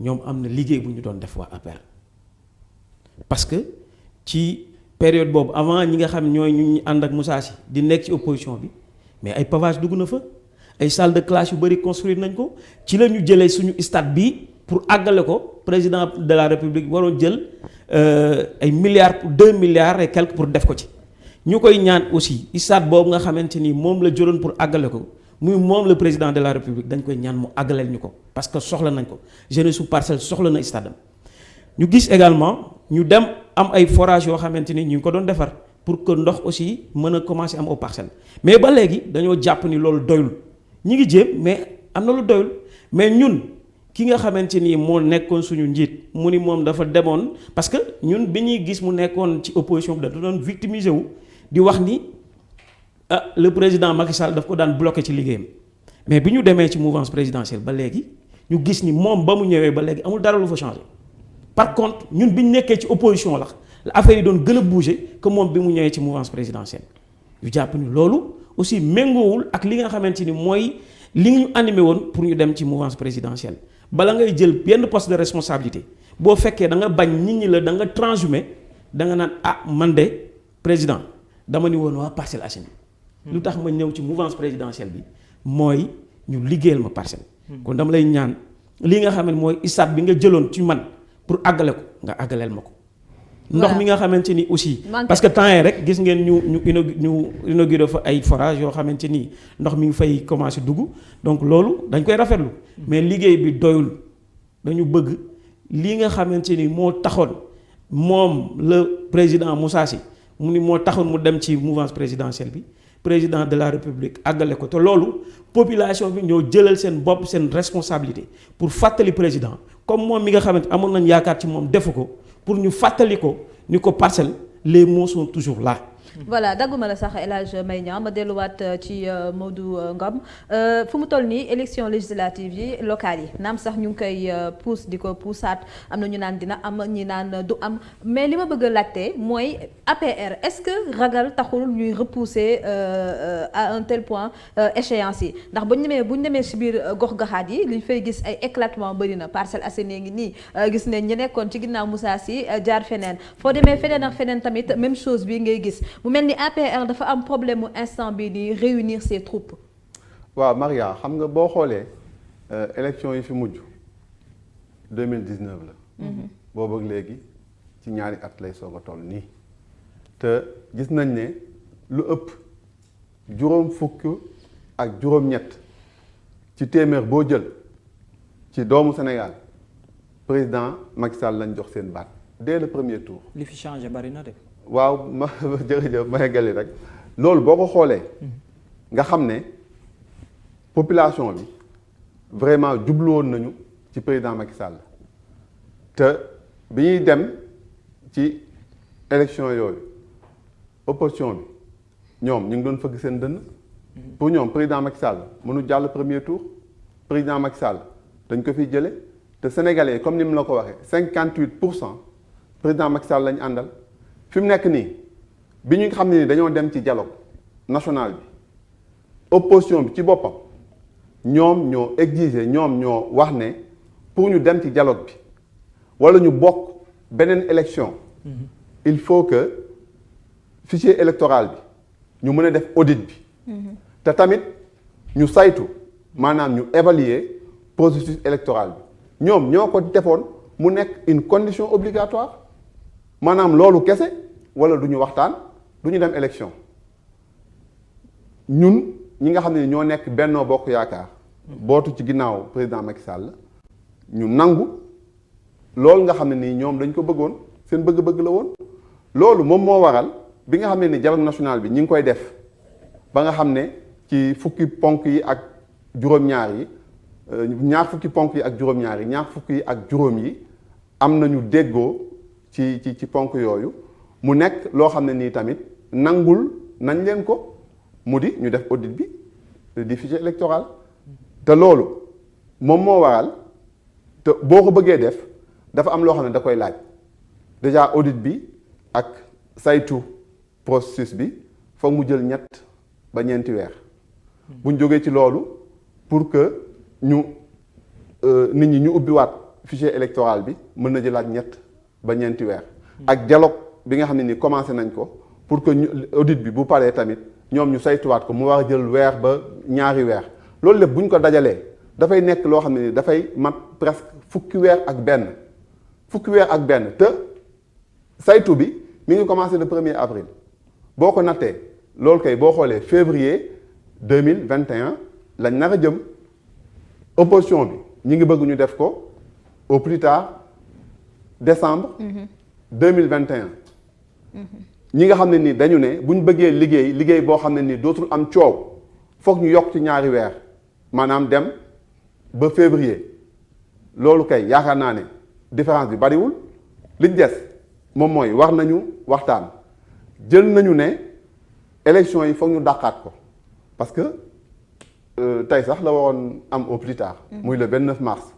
ñoom am na liggéey bu ñu doon def waa APR. parce que ci période boobu avant ñi nga xam ñooy ñu ànd ak Moussa Sy di nekk ci opposition bi mais ay pavage dugg na fa ay salle de classe yu bëri construire nañ ko ci la ñu jëlee suñu stade bi pour àggale ko président de la république waroon jël ay milliards 2 milliards et quelques pour def ko ci. ñu koy ñaan aussi stade boobu nga xamante ni moom la jëloon pour àggale ko. muy moom le président de la république dañ koy ñaan mu àggaleel ñu ko parce que soxla nañ ko jeunesse su Parcelles soxla na stade am ñu gis également ñu dem am ay forage yoo xamante ni ñu ngi ko doon defar pour que ndox aussi mën a commencer am aux parcelles mais ba léegi dañoo jàpp ni loolu doyul ñi ngi jéem mais am na lu doyul mais ñun ki nga xamante ni moo nekkoon suñu njiit mu ni moom dafa demoon parce que ñun bi ñuy gis mu nekkoon ci opposition bi dafa doon victimiser wu di wax ni. Le président Macky Sall daf ko daan bloqué ci liggéeyam mais bi ñu demee ci mouvance présidentielle ba léegi ñu gis ni moom ba mu ñëwee ba léegi amul dara lu fa changé par contre ñun bi ñu nekkee ci opposition la affaire yi doon gën a bouger que moom bi mu ñëwee ci mouvance présidentielle ñu jàpp ni loolu aussi méngoowul ak li nga xamante ni mooy li ñu animé woon pour ñu dem ci mouvance présidentielle bala ngay jël benn poste de responsabilité boo fekkee da nga bañ nit ñi la da nga transhumé da nga naan man de président dama ni woon waa Parcelles Assainies lu tax ma ñëw ci mouvance présidentielle bi mooy ñu liggéeyal ma Parcelles. kon dama lay ñaan li nga xam ne mooy stade bi nga jëloon ci man pour àggale ko nga àggaleel ma ko. ndox mi nga xamante ni aussi. parce que temps yii rek gis ngeen ñu inauguré fa ay forage yoo xamante ni ndox mi ngi fay commencé dugg donc loolu dañ koy rafetlu. mais liggéey bi doyul dañu bëgg li nga xamante ni moo taxoon moom le président Moussa Sy mu ni moo taxoon mu dem ci mouvance présidentielle bi. président de la république àggale ko te loolu population bi ñoo jëlal seen bopp seen responsabilité pour fàttali président comme moom mi nga xamante amoon nañ yaakaar ci moom defu ko pour ñu fàttali ko ni ko Parcelles les mots sont toujours là. voilà dagguma la sax El Hadj Mbaye Niang ma delluwaat ci Modou Ngom fu mu toll nii élection législative yi locales yi naam sax ñu ngi koy pousse di ko poussaat am na ñu naan dina am ñi naan du am mais li ma bëgg a laajte mooy APR est-ce que ragal taxul ñuy repousser à un tel point échéance yi ndax bu ñu demee ci biir gox-goxaat yi li ñu fay gis ay éclatement bëri na Parcelles Assainies ngi nii gis nañ ñi nekkoon ci ginnaaw Moussa Sy jaar feneen foo demee feneen ak feneen tamit même chose bi ngay gis. mu mel ni APR dafa am problème mu instant bi di réunir ses troupes. waaw Maria xam nga boo xoolee élection yi fi mujj 2019 la. boobu ak léegi ci ñaari at lay soog a toll nii. te gis nañ ne lu ëpp juróom fukk ak juróom-ñett ci téeméer boo jël ci doomu Sénégal président Macky Sall lañ jox seen baat dès le premier tour. li fi changé bari na de. waaw ma jërëjëf ma yeggali rek loolu boo ko xoolee nga xam ne population bi vraiment jubluwoon nañu ci président Macky Sall te bi ñuy dem ci élection yooyu opposition bi ñoom ñu ngi doon fëgg seen dënn pour ñoom président Macky Sall mënu jàll premier tour président Macky Sall dañ ko fiy jële te sénégalais comme ni mu la ko waxee 58% président Macky Sall lañ àndal. fi mu nekk nii bi ñu xam ne ni dañoo dem ci dialogue national bi opposition bi ci boppam ñoom ñoo exiger ñoom ñoo wax ne pour ñu dem ci dialogue bi wala ñu bokk beneen élection il faut que fichier électoral bi ñu mën a def audit bi te tamit ñu saytu maanaam ñu évaluer processus électoral bi ñoom ñoo ko defoon mu nekk une condition obligatoire maanaam loolu kese wala du ñu waxtaan du ñu dem élection ñun ñi nga xam ne ñoo nekk Benno Bokk Yaakaar bootu ci ginnaaw président Macky Sall ñu nangu loolu nga xam ne nii ñoom dañ ko bëggoon seen bëgg-bëgg la woon loolu moom moo waral bi nga xam ne ni dialogue national bi ñi ngi koy def ba nga xam ne ci fukki ponk yi ak juróom-ñaar yi ñaar fukki ponk yi ak juróom-ñaar yi ñaar fukki yi ak juróom yi am nañu déggoo ci ponk yooyu mu nekk loo xam ne nii tamit nangul nañ leen ko mu di ñu def audit bi di fichier électoral te loolu moom moo waral te boo ko bëggee def dafa am loo xam ne da koy laaj déjà audit bi ak saytu processus bi foog mu jël 3 ba 4 weer buñ jógee ci loolu pour que ñu nit ñi ñu ubbiwaat fichier électoral bi mën na jëlaat 3 ba 4 weer ak dialogue bi nga xam ne ni commencé nañ ko pour que ñu audit bi bu paree tamit ñoom ñu saytuwaat ko mu war a jël weer ba 2 weer loolu lépp bu ñu ko dajalee dafay nekk loo xam ne ni dafay mat presque fukki weer ak benn te saytu bi mi ngi commencé le 1er avril boo ko nattee loolu kay boo xoolee février 2021 lañ nar a jëm opposition bi ñi ngi bëgg ñu def ko au plus tard décembre 2021 ñi nga xam ne ni dañu ne bu ñu bëggee liggéey boo xam ne ni dootul am coow foog ñu yokk ci 2 weer maanaam dem ba février loolu kay yaakaar naa ne différence bi bariwul liñ des moom mooy war nañu waxtaan jël nañu ne élection yi foog ñu dàqaat ko parce que tey sax la waroon am au plus tard muy le 29 mars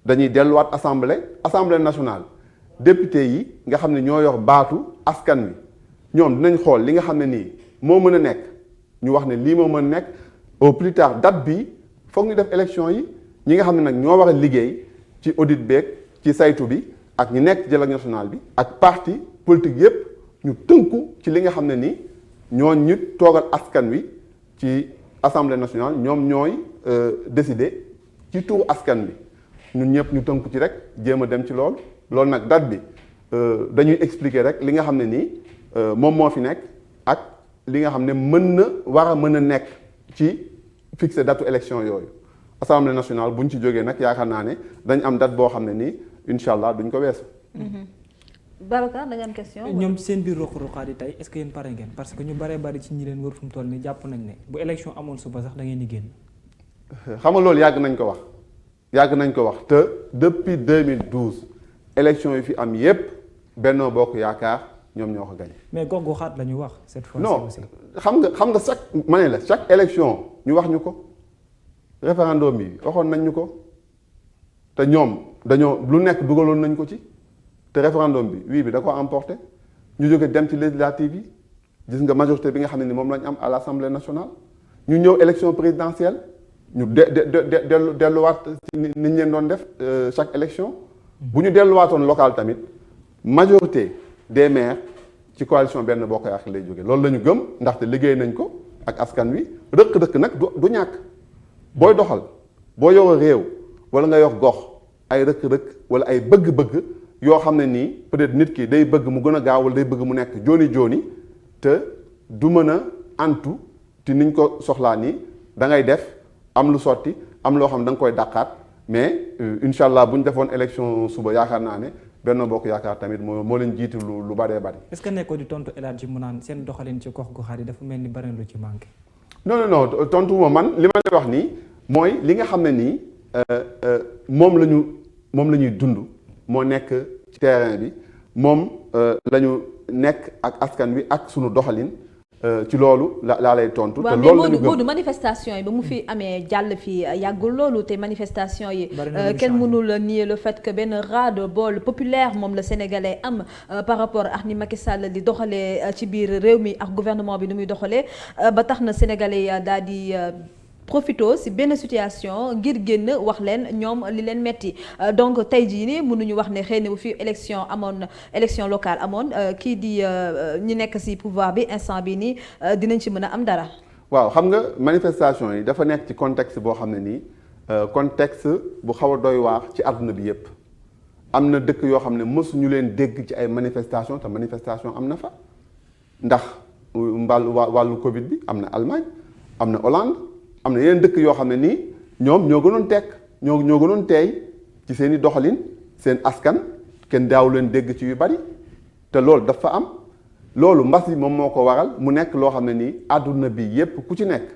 dañuy delluwaat assemblée nationale député yi nga xam ne ñoo yor baatu askan wi ñoom dinañ xool li nga xam ne nii moo mën a nekk ñu wax ne lii moo mën a nekk au plus tard date bi foog ñu def élection yi ñi nga xam ne nag ñoo war a liggéey ci audit beeg ci saytu bi ak ñi nekk dialogue national bi ak parti politique yépp ñu tënku ci li nga xam ne ni ñoo ñu toogal askan wi ci assemblée nationale ñoom ñooy décider ci turu askan bi ñun ñëpp ñu tënku ci rek jéem a dem ci loolu nag date bi dañuy expliquer rek li nga xam ne nii moom moo fi nekk ak li nga xam ne war a mën a nekk ci fixer datu élection yooyu assemblée nationale bu ñu ci jógee nag yaakaar naa ne dañ am date boo xam ne nii incha allah duñ ko weesu. Babacar da nga am question. ñoom ci seen biir ruq-ruqaat yi tey est-ce que yéen pare ngeen parce que ñu baree bari ci ñi leen wër fu mu toll nii jàpp nañ ne bu élection amoon suba sax da ngeen di génn. xam nga loolu yàgg nañ ko wax te depuis 2012 élection yi fi am yépp Benno Bokk Yaakaar ñoom ñoo ko gagné. mais gox-goxaat la ñu wax cette fois-ci. non xam nga chaque élection ñu wax ñu ko référendum bi waxoon nañ ñu ko te ñoom dañoo lu nekk dugaloon nañ ko ci te référendum bi oui bi da ko emporté ñu jóge dem ci législative yi gis nga majorité bi nga xam ne ni moom lañ am à l'Assemblée nationale ñu ñëw élection présidentielle ñu delluwaat ni ñu leen doon def chaque élection bu ñu delluwaatoon local tamit majorité des maires ci coalition Benno Bokk Yaakaar lay jóge loolu la ñu gëm ndaxte liggéey nañ ko ak askan wi rëkk-rëkk nag du ñàkk booy doxal boo yor réew wala nga yor gox ay rëkk-rëkk wala ay bëgg-bëgg yoo xam ne nii peut-être nit ki day bëgg mu gën a gaaw wala day bëgg mu nekk jooni te du mën a antu te niñ ko soxlaa nii da ngay def am lu sotti am loo xam ne da nga koy dàqaat mais incha allah bu ñu defoon élection suba yaakaar naa ne Benno Bokk Yaakaar tamit moo leen jiitu lu baree bari. est-ce que nekkoo di tontu El Hadji mu naan seen doxalin ci gox-goxaat yi dafa mel ni bari lu ci manqué. non tontu ma man li ma lay wax nii mooy li nga xam ne nii moom la ñuy dund moo nekk ci terrain bi moom la ñu nekk ak askan wi ak sunu doxalin ci loolu laa lay tontu. te loolu la ñu gëm Modou manifestation yi ba mu fi amee jàll fi yàggul loolu te manifestation yi kenn mënul nier le fait que benn ras-le-bol populaire moom la sénégalais am par rapport ak ni Macky Sall di doxalee ci biir réew mi ak gouvernement bi ni muy doxalee ba tax na sénégalais daal di profito ci benn situation ngir génn wax leen ñoom li leen metti donc tey jii nii mënuñu wax ne xëy na bu fi élection locale amoon kii di ñi nekk ci pouvoir bi instant bi nii dinañ ci mën a am dara. waaw xam nga manifestation yi dafa nekk ci contexte boo xam ne nii contexte bu xaw a doy waar ci àdduna bi yépp am na dëkk yoo xam ne mësuñu leen dégg ci ay manifestation te manifestation am na fa ndax wàllu Covid bi am na Allemagne am na Hollande am na yeneen dëkk yoo xam ne nii ñoom ñoo gënoon tekk ñoo gënoon teey ci seen i doxalin seen askan kenn daaw leen dégg ci yu bari te loolu dafa am loolu mbas yi moom moo ko waral mu nekk loo xam ne nii àdduna bi yépp ku ci nekk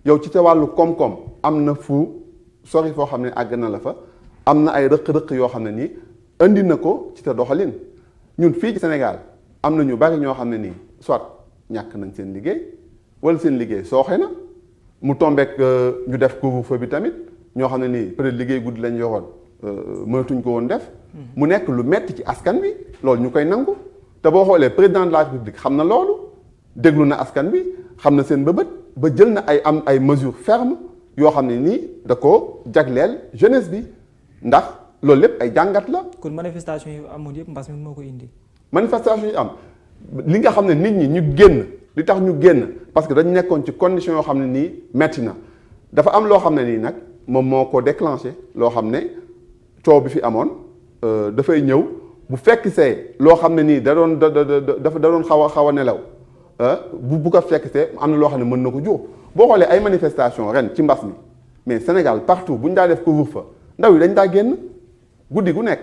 yow ci sa wàllu koom-koom am na fu sori foo xam ne àgg na la fa am na ay rëq-rëq yoo xam ne nii indi na ko ci sa doxalin ñun fii ci Sénégal am na ñu bari ñoo xam ne nii soit ñàkk nañ seen liggéey wala seen liggéey sooxe na mu tombeek ñu def couvre-feu bi tamit ñoo xam ne nii peut-être liggéey guddi lañ yoroon mënatuñ ko woon def mu nekk lu metti ci askan bi loolu ñu koy nangu te boo xoolee président de la République xam na loolu déglu na askan bi xam na seen bëbët ba jël na ay mesures fermes yoo xam ne nii da ko jagleel jeunesse bi ndax loolu lépp ay jàngat la. kon manifestation yi amoon yëpp mbas mi moo ko indi. manifestation yi am li nga xam ne nit ñi ñu génn li tax ñu génn parce que dañu nekkoon ci condition yoo xam ne nii metti na dafa am loo xam ne nii nag moom moo ko déclenché loo xam ne coow bi fi amoon dafay ñëw bu fekk see loo xam ne nii da doon xaw a nelaw bu ko fekk see am na loo xam ne mën na ko jur boo xoolee ay manifestation ren ci mbas mi mais Sénégal partout bu ñu daa def couvre-feu ndaw yi dañ daa génn guddi gu nekk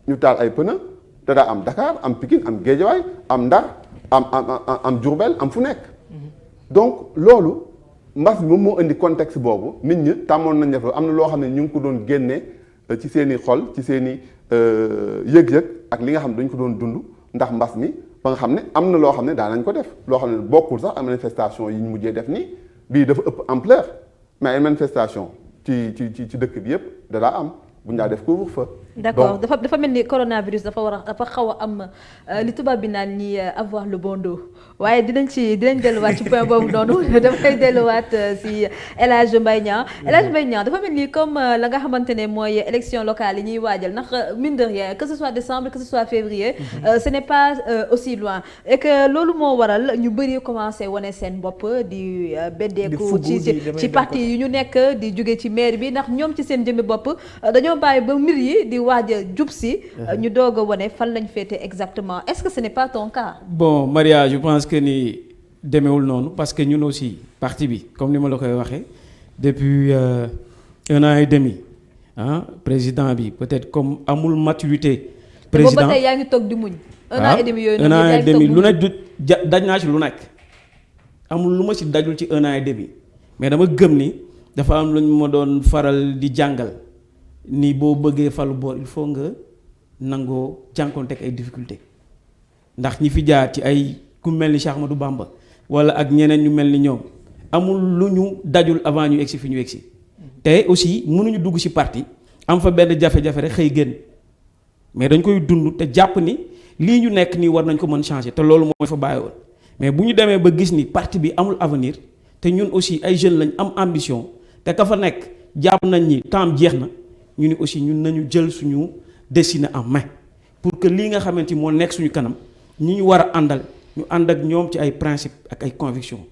ñu taal ay pneu da daa am Dakar am Pikine am Guédiawaye am Ndar am Diourbel am fu nekk donc loolu mbas bi moom moo indi contexte boobu nit ñi tàmmoon nañ def am na loo xam ne ñu ngi ko doon génne ci seen i xol ci seen i yëg-yëg ak li nga xam ne dañ ko doon dund ndax mbas mi ba nga xam ne am na loo xam ne daan nañ ko def loo xam ne bokkul sax ak manifestation yi ñu mujjee def nii bii dafa ëpp ampleur mais ay manifestation ci dëkk bi yëpp da daa am bu ñu daa def couvre-feu. d'accord dafa mel ni coronavirus dafa xaw a am li tubaab bi naan ñi avoir le bon dos waaye dinañ delluwaat ci point boobu noonu dafay delluwaat si El Hadj Mbaye Niang El Hadj Mbaye Niang dafa mel ni comme la nga xamante ne mooy élection locale yi ñuy waajal ndax mine de rien que ce soit décembre que ce soit février ce n'est pas aussi loin et que loolu moo waral ñu bëri commencé wane seen bopp di beddeeku ci parti yi ñu nekk di jóge ci maire bi ndax ñoom ci seen jëmmi bopp dañoo bàyyi ba mbir yi di waaj a jub si ñu doog a wane fan lañ féete exactement est-ce que ce n'est pas ton cas? Bon Maria, je pense que ni demeewul noonu parce que ñun aussi parti bi comme ni ma la koy waxee depuis 1 an et demi président bi peut-être comme amul maturité. président ba tey yaa ngi toog di muñ. 1 an et demi yooyu noonu 1 an et demi lu ne daj naa ci lu nekk amul lu ma ci dajul ci 1 an et demi mais dama gëm ni dafa am lu ñu ma doon faral di jàngal. ni boo bëggee falu boor il faut nga nangoo jànkoonteeg ay difficultés ndax ñi fi jaar ci ay ku mel ni Cheikh Ahmadou Bamba wala ak ñeneen ñu mel ni ñoom amul lu ñu dajul avant ñu egsi fi ñu egsi te aussi mënuñu dugg ci parti am fa benn jafe-jafe rek xëy génn mais dañ koy dund te jàpp ni lii ñu nekk nii war nañ ko mën changer te loolu mooy fa bàyyi woon mais bu ñu demee ba gis ni parti bi amul avenir te ñun aussi ay jeunes lañ am ambition te ka fa nekk jàpp nañ ni temps jeex na. ñu ni aussi ñun nañu jël suñu destinée en main pour que lii nga xamante ni moo nekk suñu kanam ñi ñu war a àndal ñu ànd ak ñoom ci ay principes ak ay convictions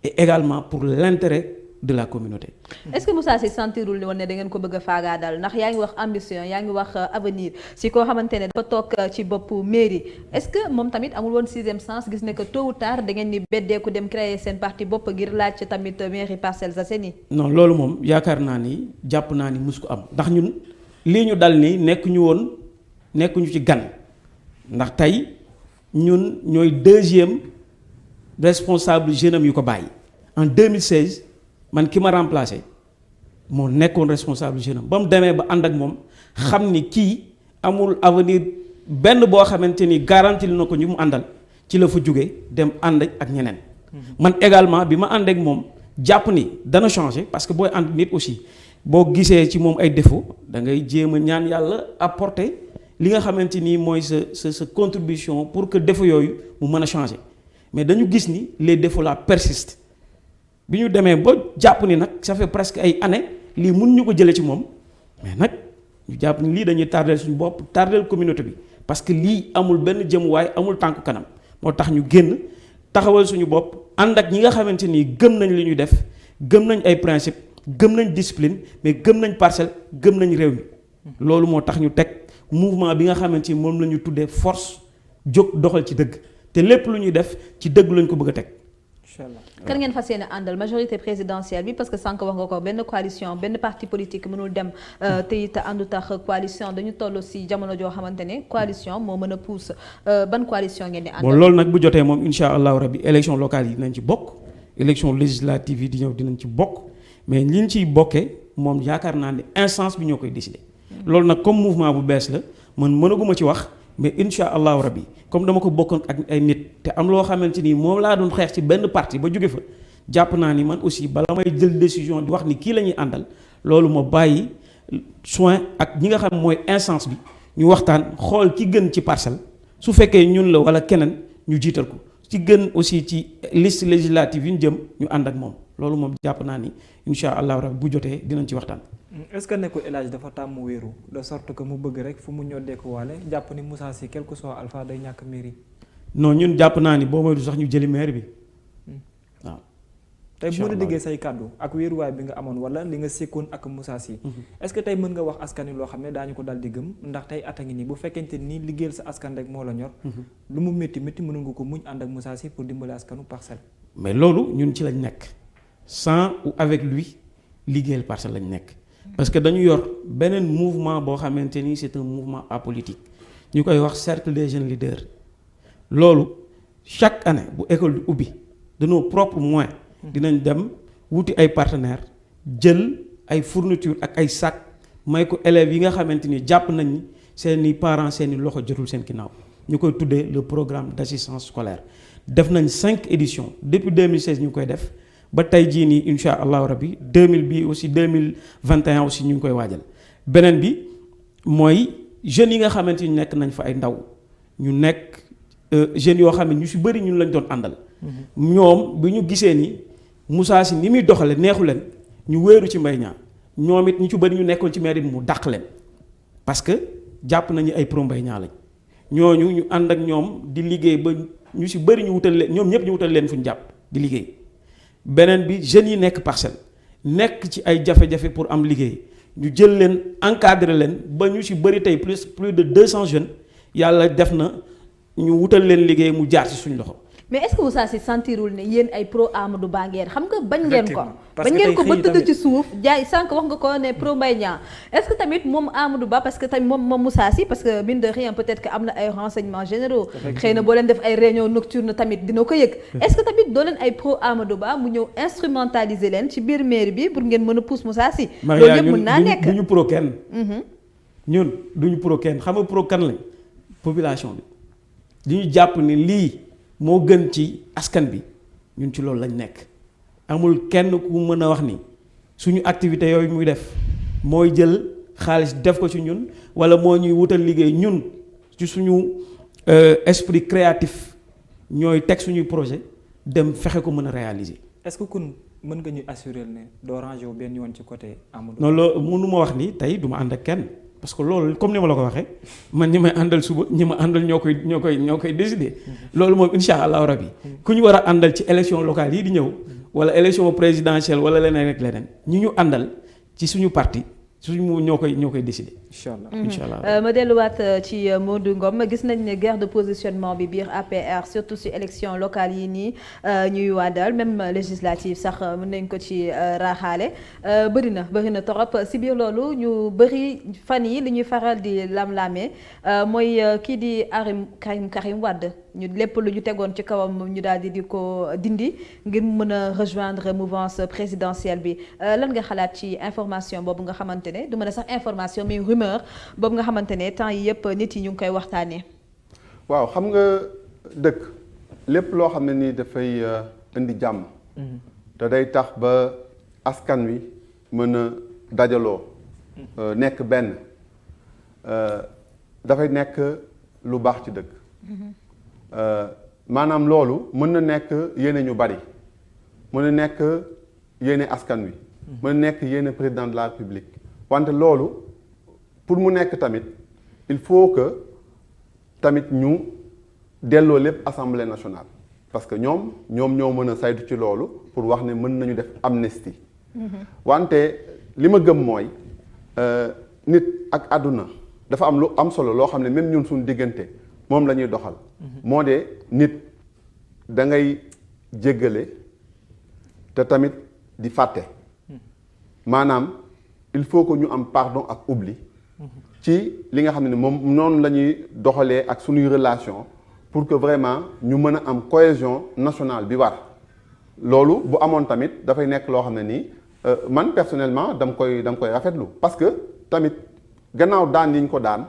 et également pour l'intérêt de la communauté. est-ce que Moussa Sy sentirul ni woon ne da ngeen ko bëgg a faagaadal ndax yaa ngi wax ambition yaa ngi wax avenir si koo xamante ne dafa toog ci boppu mairie est-ce que moom tamit amul woon 6e sens gis ne que tôt ou tard da ngeen ni beddeeku dem créer seen parti bopp ngir laaj ci tamit mairie Parcelles Assainies. non loolu moom yaakaar naa ni jàpp naa ni mus ko am ndax ñun lii ñu dal nii nekkuñu ci gan ndax tey ñun ñooy 2e responsable jeune am yu ko bàyyi en 2016. man ki ma remplacé moo nekkoon responsable jeune am ba mu demee ba ànd ak moom xam ni kii amul avenir benn boo xamante ni garanti na ko ñu mu àndal ci la fa jóge dem ànd ak ñeneen. man également bi ma ànd ak moom jàpp ni dana changer parce que booy ànd nit aussi boo gisee ci moom ay défauts da ngay jéem a ñaan yàlla apporter li nga xamante ni mooy sa contribution pour que défauts yooyu mu mën a changer mais dañu gis ni les défauts là persistent. bi ñu demee ba jàpp ni nag ça fait presque ay années lii mun ñu ko jëlee ci moom mais nag ñu jàpp ni lii dañuy tardeel suñu bopp tardeel communauté bi parce que lii amul benn jëmuwaay amul tànku kanam moo tax ñu génn taxawal suñu bopp ànd ak ñi nga xamante ni gëm nañ li ñuy def gëm nañ ay principe gëm nañ discipline mais gëm nañ parcelle gëm nañ réew mi loolu moo tax ñu teg mouvement bi nga xamante ni moom la ñu tuddee force jóg doxal ci dëgg te lépp lu ñuy def ci dëgg lañ ko bëgg a teg. incha allah kan ngeen fas yéene àndal majorité présidentielle bi parce que sànq wax nga ko benn coalition benn parti politique mënul dem te it àndu tax coalition dañu toll si jamono joo xamante ne coalition moo mën a pousse ban coalition ngeen di àndal. bon loolu nag bu jotee moom incha allahu rabbi élection locale yi dinañ ci bokk élection législative yi di ñëw dinañ ci bokk mais liñ ciy bokkee moom yaakaar naa ne instance bi ñoo koy décider. loolu nag comme mouvement bu bees la man mënaguma ci wax. mais incha allahu rabbi comme dama ko bokkoon ak ay nit te am loo xamante ni moom laa doon xeex ci benn parti ba jóge fa jàpp naa ni man aussi bala may jël décision di wax ni kii la ñuy àndal loolu ma bàyyi soin ak ñi nga xam mooy instance bi ñu waxtaan xool ki gën ci parcelle su fekkee ñun la wala keneen ñu jiital ko ci gën aussi ci liste législative yi ñu jëm ñu ànd ak moom loolu moom jàpp naa ni incha allahu rabbi bu jotee dinañ ci waxtaan. est-ce que nekkul El Hadj dafa tàmm wéeru de sorte que mu bëgg rek fu mu ñoddee ko waale jàpp ni Moussa Sy quel que soit alpha day ñàkk mairie. non ñun jàpp naa ni boo moytu sax ñu jëli maire bi waaw. tey bu mën a déggee say kàddu ak wéeruwaay bi nga amoon wala li nga sekkoon ak Moussa Sy. est-ce que tey mën nga wax askan wi loo xam ne daañu ko daal di gëm ndax tey at a ngi nii bu fekkente ni liggéeyal sa askan rek moo la ñor. lu mu métti métti mën nga ko muñ ànd ak Moussa Sy pour dimbali askanu Parcelles. mais loolu ñun ci lañ nekk sans ou avec lui liggéeyal Parcelles lañ nekk. parce que dañu yor beneen mouvement boo xamante ni c'est un mouvement apolitique ñu koy wax cercle des jeunes leaders loolu chaque année bu école di ubbi de nos propres moyens dinañ dem wuti ay partenaires jël ay fournitures ak ay sacs may ko élèves yi nga xamante ni jàpp nañ ni seeni parents seeni loxo jotul seen ginnaaw ñu koy tuddee le programme d'assistance scolaire def nañ 5 éditions depuis 2016 ñu koy def. ba tey jii nii incha allahu rabbi 2000 bi aussi 2021 aussi ñu ngi koy waajal beneen bi mooy jeunes yi nga xamante ni nekk nañ fa ay ndaw ñu nekk jeunes yoo xam ne ñu si bëri ñun lañ doon àndal. ñoom bi ñu gisee ni Moussa Sy ni muy doxale neexu leen ñu wéeru ci Mbaye Niang ñoom it ñu ci bëri ñu nekkoon ci mairie bi mu dàq leen parce que jàpp nañu ay pro Mbaye Niang lañ ñooñu ñu ànd ak ñoom di liggéey ba ñu si bëri ñu wutal leen ñoom ñëpp ñu wutal leen fu ñu jàpp di liggéey. beneen bi jeunes yi nekk Parcelles nekk ci ay jafe-jafe pour am liggéey ñu jël leen encadrer leen ba ñu ci bëri tey plus de 200 jeunes yàlla def na ñu wutal leen liggéey mu jaar ci suñu loxo. mais est-ce que Moussa Sy sentirul ne yéen ay pro Amadou Ba ngeen xam nga bañ ngeen ko. bañ ngeen ko ba tëdd ci suuf jaay sànq wax nga ko ne pro Mbaye Niang est-ce que tamit moom Amadou Ba parce que tamit moom Moussa Sy parce que mine de rien peut-être que am na ay renseignements généraux. xëy na boo leen def ay réunions nocturnes tamit dina ko yëg. est-ce que tamit doo leen ay pro Amadou Ba mu ñëw instrumentaliser leen ci biir mairie bi pour ngeen mën a pousse Moussa Sy. loolu yëpp mën naa nekk duñu pro kenn. ñun duñu pro kenn xam nga pro kan lañ population bi duñu jàpp ni lii. moo gën ci askan bi ñun ci loolu lañ nekk amul kenn ku mën a wax ni suñu activité yooyu muy def mooy jël xaalis def ko ci ñun wala moo ñuy wutal liggéey ñun ci suñu esprit créatif ñooy teg suñuy projet dem fexe ko mën a réaliser. est-ce que kun mën nga ñuy assurer ne doo rangé wu benn yoon ci côté Amadou. non loolu mënu ma wax ni tey du ma ànd ak kenn. parce que loolu comme ni ma la ko waxee man ñi may àndal suba ñi ma àndal ñoo koy décider loolu moom incha allahu rabi ku ñu war a àndal ci élection locale yi di ñëw wala élection présidentielle wala leneen rek leneen ñi ñu àndal ci suñu parti suñu ñoo koy décider. incha allah ma delluwaat ci Modou Ngom gis nañ ne guerre de positionnement bi biir APR surtout ci élection locale yi nii ñuy waadal même législative sax mën nañ ko ci raaxaale bëri na torop si biir loolu ñu bëri fan yi li ñuy faral di lam-lamee mooy kii di Karim Wade ñu lépp lu ñu tegoon ci kawam ñu daal di ko dindi ngir mën a rejoindre mouvance présidentielle bi lan nga xalaat ci information boobu nga xamante ne du mën a sax information mais rumeur boobu nga xamante ne temps yi yëpp nit yi ñu ngi koy waxtaanee. waaw xam nga dëkk lépp loo xam ne nii dafay indi jàmm. te day tax ba askan wi mën a dajaloo. nekk benn dafay nekk lu baax ci dëkk. maanaam loolu mën na nekk yéene ñu bari mën a nekk yéene askan wi. mën a nekk yéene président de la République wante loolu pour mu nekk tamit il faut que tamit ñu delloo lépp assemblée nationale parce que ñoom ñoo mën a saytu ci loolu pour wax ne mën nañu def amnistie. wante li ma gëm mooy nit ak àdduna dafa am lu am solo loo xam ne même ñun suñu diggante moom la ñuy doxal. moo de nit da ngay jéggale te tamit di fàtte. maanaam il faut que ñu am pardon ak oubli. ci li nga xam ne moom noonu la ñuy doxalee ak suñuy relation pour que vraiment ñu mën a am cohésion nationale bi war loolu bu amoon tamit dafay nekk loo xam ne nii man personnellement dama koy rafetlu parce que tamit gannaaw daan yi ñu ko daan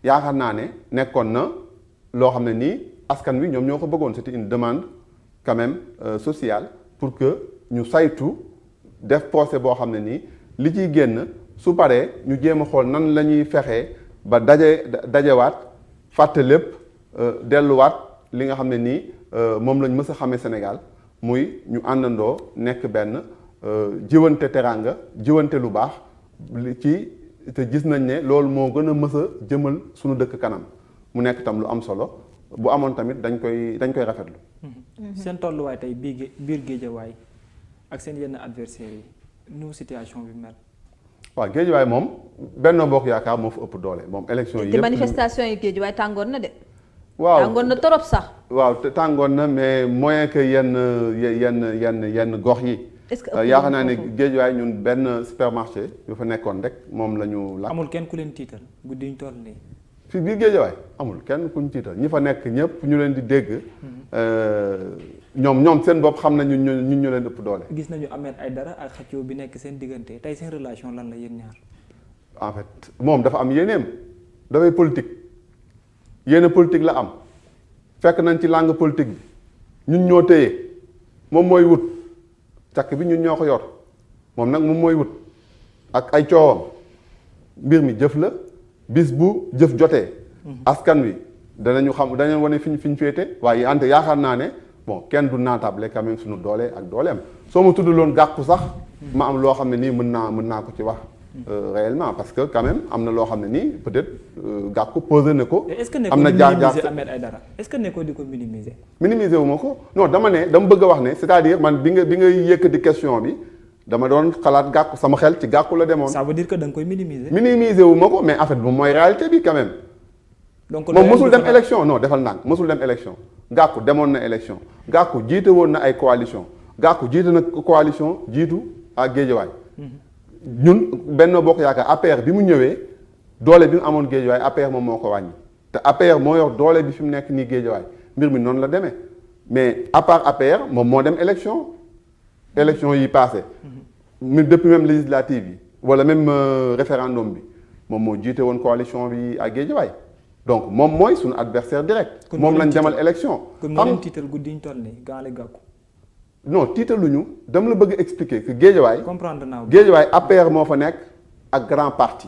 yaakaar naa ne nekkoon na loo xam ne nii askan wi ñoom ñoo ko bëggoon c'était une demande quand même sociale pour que ñu saytu def procès boo xam ne nii li ciy génn su paree ñu jéem a xool nan la ñuy fexee ba dajewaat fàtte lépp delluwaat li nga xam ne nii moom lañ mës a xamee Sénégal muy ñu àndandoo nekk benn jiwante teraanga jiwante lu baax ci te gis nañ ne loolu moo gën a mës a jëmal suñu dëkk kanam mu nekk tam lu am solo bu amoon tamit dañ koy rafetlu. seen tolluwaay tey biir Géejawaay ak seen yenn adversaires yi nu situation bi mel. waaw Géejawaay moom Benno Bokk Yaakaar moo fa ëpp doole moom élection yi yëpp. te manifestation yi Géejawaay tàngoon na de. waaw tàngoon na torop sax. waaw te tàngoon na mais moyen que yenn gox yi. est-ce que yaakaar naa ne Géejawaay ñun benn supermarché yu fa nekkoon rek moom la ñu. amul kenn ku leen tiital guddi ñu toll nii. fi biir Géejawaay amul kenn ku ñu tiital ñi fa nekk ñëpp ñu leen di dégg. ñoom seen bopp xam nañu ñun ñu leen ëpp doole. gis nañu Ahmed Aïdara ak xëccoo bi nekk seen diggante tey seen relation lan la yéen ñaar. en fait moom dafa am yéeneem dafay politique yéene politique la am fekk nañ ci langue politique bi ñun ñoo téye moom mooy wut càkk bi ñun ñoo ko yor moom nag moom mooy wut ak ay coowam mbir mi jëf la bis bu jëf jotee. askan wi danañu wane fi ñu féete waaye ante yaakaar naa ne. bon kenn du naatable quand même suñu doole ak dooleem soo ma tuddaloon gàkku sax ma am loo xam ne nii mën naa ko ci wax réellement parce que quand même am na loo xam ne nii peut-être gàkku posé na ko. am na jaar Ahmed Aïdara est-ce que nekkoo di ko minimiser. minimiser wu ma ko non dama bëgg a wax ne c'est-à-dire man bi nga yëkkati question bi dama doon xalaat gàkku sama xel ci gàkku la demoon. ça veut dire que da nga koy minimiser. minimiser wu ma ko mais en fait moom mooy réalité bi quand même. donc moom mosul dem élection non defal ndànk mosul dem élection gàkku demoon na élection gàkku jiite woon na ay coalition gàkku jiite na coalition jiitu ak Géejawaay ñun Benno Bokk Yaakaar APR bi mu ñëwee doole bi mu amoon Géejawaay APR moom moo ko wàññi te APR moo yor doole bi fi mu nekk nii Géejawaay mbir mi noonu la demee mais à part APR moom moo dem élection yi passé depuis même législative yi wala même référendum bi moom moo jiite woon coalition bi ak Géejawaay donc moom mooy suñu adversaire direct. moom lañ demal élection. kon moo leen tiital guddi ñu toll nii gaale gàkku. non tiitaluñu dama la bëgg expliquer que Géejawaay. comprendre naa Géejawaay APR moo fa nekk ak grand parti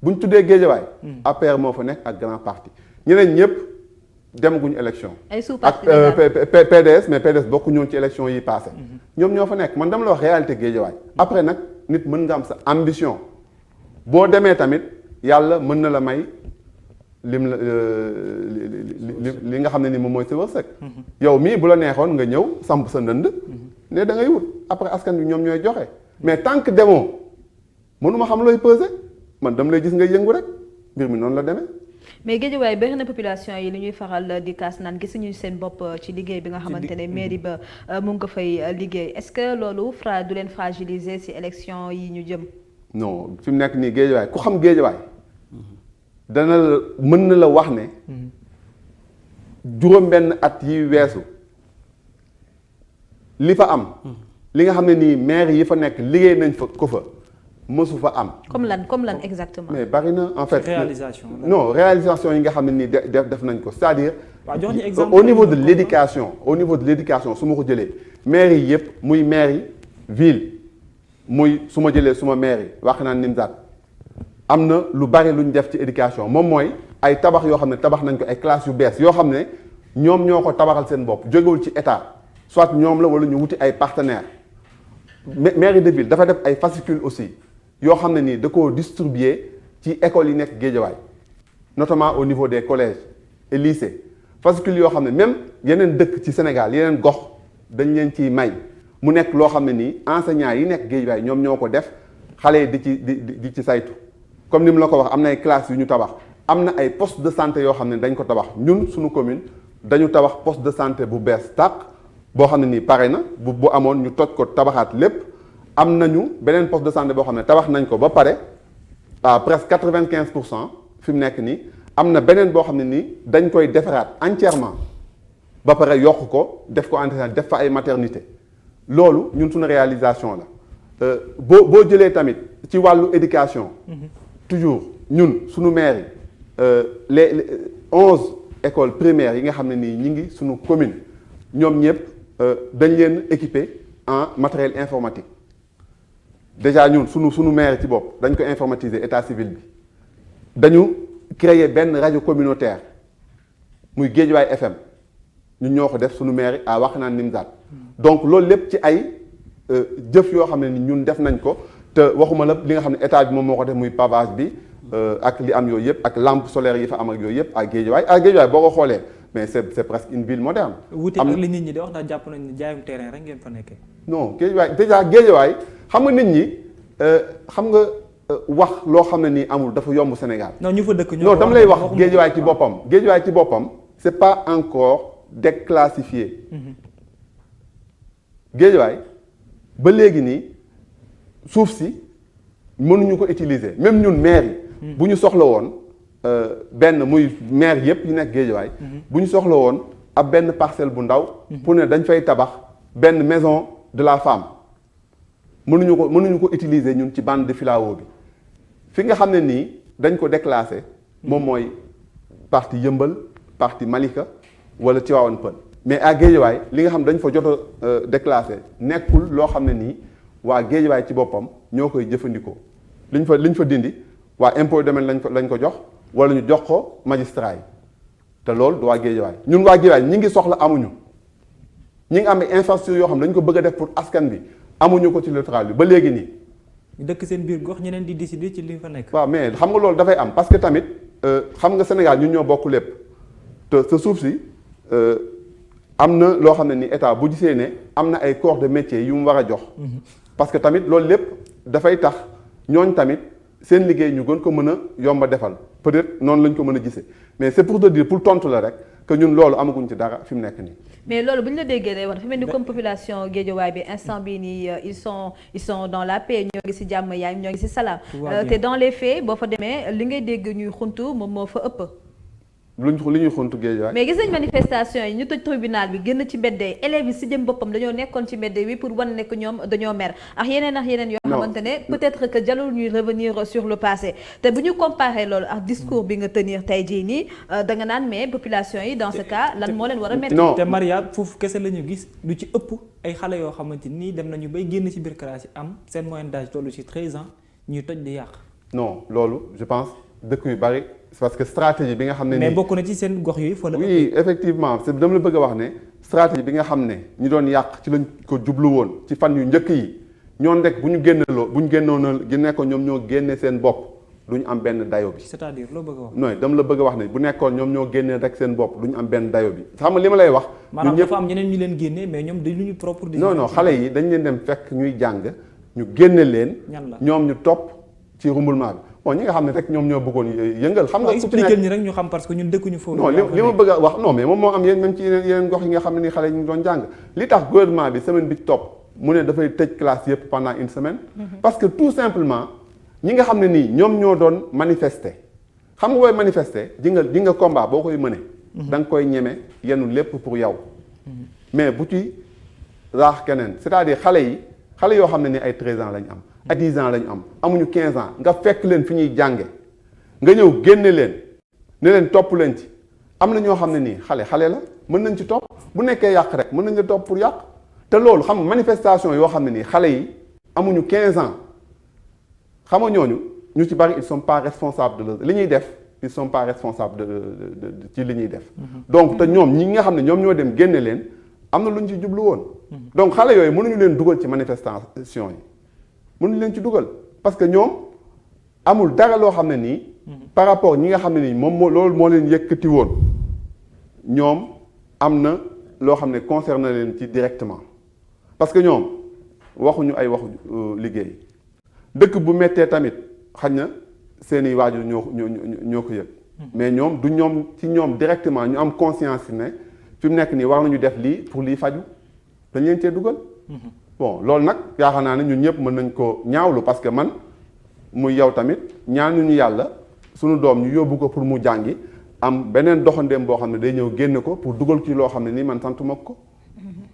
bu ñu tuddee Géejawaay. APR moo fa nekk ak grand parti ñeneen ñëpp demaguñu élection. ay sous-parti ak PDS mais PDS bokkuñu woon ci élection yi passé ñoom ñoo fa nekk man dama la wax réalité Géejawaay. après nag nit mën nga am sa ambition boo demee tamit yàlla mën na la may. li nga xam ne ni moom mooy sa wërsëg yow mii bu la neexoon nga ñëw samp sa ndënd ne da ngay wut après askan bi ñoom ñooy joxe mais tant que demoo mënuma xam looy peser man dama lay gis nga yëngu rek mbir mi noonu la demee. mais Guédiawaye bëri na population yi li ñuy faral di kaas naan gisuñu seen bopp ci liggéey bi nga xamante ne mairie ba mu ngi ko fay liggéey est-ce que loolu du leen fragiliser ci élection yi ñu jëm. non fi mu nekk nii Guédiawaye ku xam Guédiawaye dana la mën na la wax ne juróom-benn at yi weesu li fa am li nga xam ne nii maire yi fa nekk liggéey nañ fa ko fa mësu fa am. comme lan exactement. mais bari na en fait réalisation réalisation yi nga xam ne nii def nañ ko c'est-à-dire jox ñu exemple au niveau de l'éducation su ma ko jëlee maire yi yëpp muy maire yi ville muy su ma jëlee suma maire yi wax naan Nimzaat am na lu bari lu ñu def ci éducation moom mooy ay tabax yoo xam ne tabax nañ ko ay classes yu bees yoo xam ne ñoom ñoo ko tabaxal seen bopp jógewul ci état soit ñoom la wala ñu wuti ay partenaires mairie de ville dafa def ay fascicules aussi yoo xam ne nii da koo distribuer ci écoles yi nekk Guédiawaye notamment au niveau des collèges et lycées fascicules yoo xam ne même yeneen dëkk ci Sénégal yeneen gox dañ leen ciy may mu nekk loo xam ne nii enseignants yi nekk Guédiawaye ñoom ñoo ko def xale yi di ci saytu comme ni mu la ko wax am na ay classes yu ñu tabax am na ay postes de santé yoo xam ne dañ ko tabax ñun suñu commune dañu tabax poste de santé bu bees tàq boo xam ne nii pare na bu amoon ñu toj ko tabaxaat lépp am nañu beneen poste de santé boo xam ne tabax nañ ko ba pare à presque 95% fi mu nekk nii am na beneen boo xam ne nii dañ koy defaraat entièrement ba pare yokk ko def ko entretien def fa ay maternité loolu ñun suñu réalisation la boo jëlee tamit ci wàllu éducation toujours ñun suñu maire yi les 11 écoles primaires yi nga xam ne nii ñi ngi suñu commune ñoom ñëpp dañ leen équipé en matériel informatique déjà ñun suñu maire ci bopp dañ ko informatiser état civil bi dañu créer benn rajo communautaire muy Guédiawaye FM ñun ñoo ko def suñu maire à Wakhinane Nimzatt donc loolu lépp ci ay jëf yoo xam ne ni ñun def nañ ko te waxuma la li nga xam ne état bi moom moo ko def muy pavage bi ak li am yooyu yëpp ak lampe solaire yi fa am ak yooyu yëpp à Guédiawaye boo ko xoolee mais c'est presque une ville moderne. wuute ak li nit ñi di wax ndax jàpp nañ ne jaayum terrain rek ngeen fa nekkee. non Guédiawaye xam nga nit ñi xam nga wax loo xam ne nii amul dafa yomb Sénégal. non ñu fa dëkk non dama lay wax Guédiawaye ci boppam c'est pas encore déclassifié. Guédiawaye ba léegi nii suuf si mënuñu ko utiliser même ñun maire yi. bu ñu soxla woon benn muy maire yépp yu nekk Guédiawaye. bu ñu soxla woon ab benn parcelle bu ndaw. pour ne dañ fay tabax benn maison de la femme mënuñu ko utiliser ñun ci bande de filao bi fi nga xam ne nii dañ ko déclassé. moom mooy partie Yëmbal partie Malika wala Tivaouane Peulh mais à Guédiawaye li nga xam dañ fa jot a déclassé nekkul loo xam ne nii waa Guédiawaye ci boppam ñoo koy jëfandikoo liñ fa dindi waa impôt domaine lañ ko jox wala ñu jox ko magistrat yi te loolu du waa Guédiawaye ñun waa Guédiawaye ñi ngi soxla amuñu ñi ngi am infrastructure yoo xam dañ ko bëgg a def pour askan bi amuñu ko ci littoral bi ba léegi nii. ñu dëkk seen biir gox ñeneen di décider ci li fa nekk. waaw mais xam nga loolu dafay am parce que tamit xam nga Sénégal ñun ñoo bokk lépp te sa suuf si am na loo xam ne ni état bu gisee ne am na ay corps de métier yu mu war a jox. parce que tamit loolu lépp dafay tax ñooñ tamit seen liggéey ñu gën ko mën a yomba defal peut-être noonu lañ ko mën a gisee mais c'est pour te dire pour tontu la rek que ñun loolu amaguñ ci dara fi mu nekk nii. mais loolu bu ñu la déggee day wax dafa mel ni comme population Guédiawaye bi instant bii nii ils sont dans la paix ñoo ngi ci jàmm yaay ñoo ngi ci salaam. te dans les faits boo fa demee li ngay dégg ñuy xuntu moom moo fa ëpp. li ñuy xuntu Guédiawaye. mais gis nañ manifestation yi ñu tëj tribunal bi génn ci mbedd yi élèves yi ci jëm boppam dañoo nekkoon ci mbedd bi pour wan ne que ñoom dañoo mer ak yeneen yoo xamante ne peut-être que jalul ñuy revenir sur le passé te bu ñu comparer loolu ak discours bi nga tenir tey jii nii da nga naan mais population yi dans ce cas lan moo leen war a metti. te Maria foofu kese la ñu gis lu ci ëpp ay xale yoo xamante nii dem nañu bay génn ci biir classe yi am seen moyenne d'âge tollu ci 13 ans ñuy toj di yàq. non loolu je pense dëkk yu bari parce que stratégie bi nga xam ne. mais bokk na ci seen gox yooyu fa la. oui effectivement c'est dama la bëgg a wax ne stratégie bi nga xam ne ñi doon yàq ci lañ ko jublu woon ci fan yu njëkk yi ñoon rek bu ñu génnoon gi nekkoon ñoom ñoo génne seen bopp du ñu am benn dayo bi. c'est-à-dire loo bëgg a wax. non dama la bëgg a wax ne bu nekkoon ñoom ñoo génne rek seen bopp du ñu am benn dayo bi xam nga li ma lay wax. maanaam dafa am ñeneen ñu leen génne mais ñoom dañu propre. non xale yi dañ leen dem fekk ñuy jàng ñu génne leen. ñan la ñoom ñu topp ci rumbulement bi. bon ñi nga xam ne rek ñoom ñoo bëggoon yëngal. xam nga expliquer ñi rek ñu xam parce que ñun dëkkuñu foofu. non li ma bëgg a wax non mais moom moo am yéen même ci yeneen gox yi nga xam ne ni xale ñu doon jàng li tax gouvernement bi semaine bi topp mu ne dafay tëj classe yëpp pendant une semaine. parce que tout simplement ñi nga xam ne nii ñoom ñoo doon manifester xam nga booy manifester di nga combat boo koy mëne da nga koy ñeme yenu lépp pour yow. mais bu ci raax keneen c'est-à-dire xale yoo xam ne ni ay 13 ans lañ am. ay 10 ans lañu am amuñu 15 ans nga fekk leen fi ñuy jànge nga ñëw génne leen ne leen topp leen ci am na ñoo xam ne nii xale la mën nañ ci topp bu nekkee yàq rek mën nañ la topp pour yàq te loolu xam nga manifestation yoo xam ne nii xale yi amuñu 15 ans xam nga ñooñu ñu ci bari ils sont pas responsables de li ñuy def ils sont pas responsables de ci li ñuy def. donc te ñoom ñi nga xam ne ñoom ñoo dem génne leen am na lu ñu ci jublu woon. donc xale yooyu mënuñu leen dugal ci manifestation yi mënuñu leen ci dugal parce que ñoom amul dara loo xam ne nii. par rapport ñi nga xam ne nii moom loolu moo leen yëkkati woon ñoom am na loo xam ne concerné leen ci directement parce que ñoom waxuñu ay waxu liggéey dëkk bu méttee tamit xañ na seeni waajur ñoo ko yëg mais ñoom du ñoom ci ñoom directement ñu am conscience ne fi mu nekk nii war nañu def lii pour lii faju dañ leen cee dugal. bon loolu nag yaakaar naa ne ñun ñëpp mën nañ ko ñaawlu parce que man muy yow tamit ñaanuñu yàlla sunu doom ñu yóbbu ko pour mu jàngi am beneen doxandeem boo xam ne day ñëw génn ko pour dugal ci loo xam ne nii man santuma ko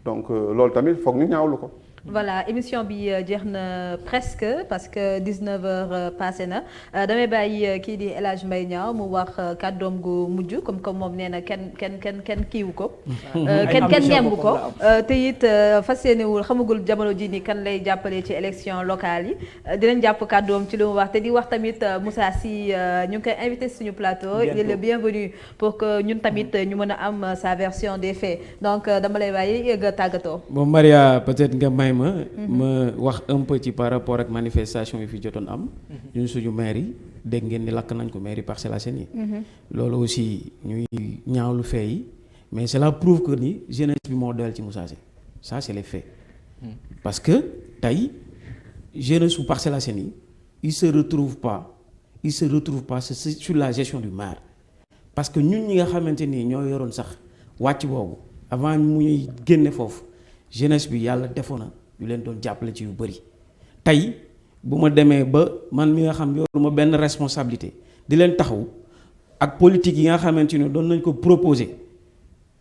donc loolu tamit foog ñu ñaawlu ko. voilà émission bi jeex na presque parce que 19h passé na damay bàyyi kii di El Hadj Mbaye Niang mu wax kàddoom gu mujj comme moom nee na kenn kiiwu ko. kenn ñembu ko te it fas yéenewul xamagul jamono ji ni kan lay jàppale ci élection locale yi dinañ jàpp kàddoom ci lu mu wax te di wax tamit Moussa Sy ñu ngi koy invité suñu plateau. il est le bienvenu pour que ñun tamit ñu mën a am sa version des faits donc dama lay bàyyi nga tàggatoo. bon Maria peut-être nga may ma wax un peu ci par rapport ak manifestation yi fi jotoon am ñun suñu maire yi dégg ngeen ni lakk nañ ko maire yi Parcelles Assainies loolu aussi ñuy ñaawlu fee yi mais cela prouve que ni jeunesse bi moo doyal ci Moussa Sy ça c'est les faits parce que tey jeunesse su Parcelles Assainies il se retrouve pas sur la gestion du maire parce que ñun ñi nga xamante nii ñoo yoroon sax wàcc boobu avant muy génne foofu jeunesse bi yàlla defoon na ñu leen doon jàppale ci yu bëri tey bu ma demee ba man mi nga xam yoruma benn responsabilité di leen taxaw ak politique yi nga xamante ne doon nañ ko proposer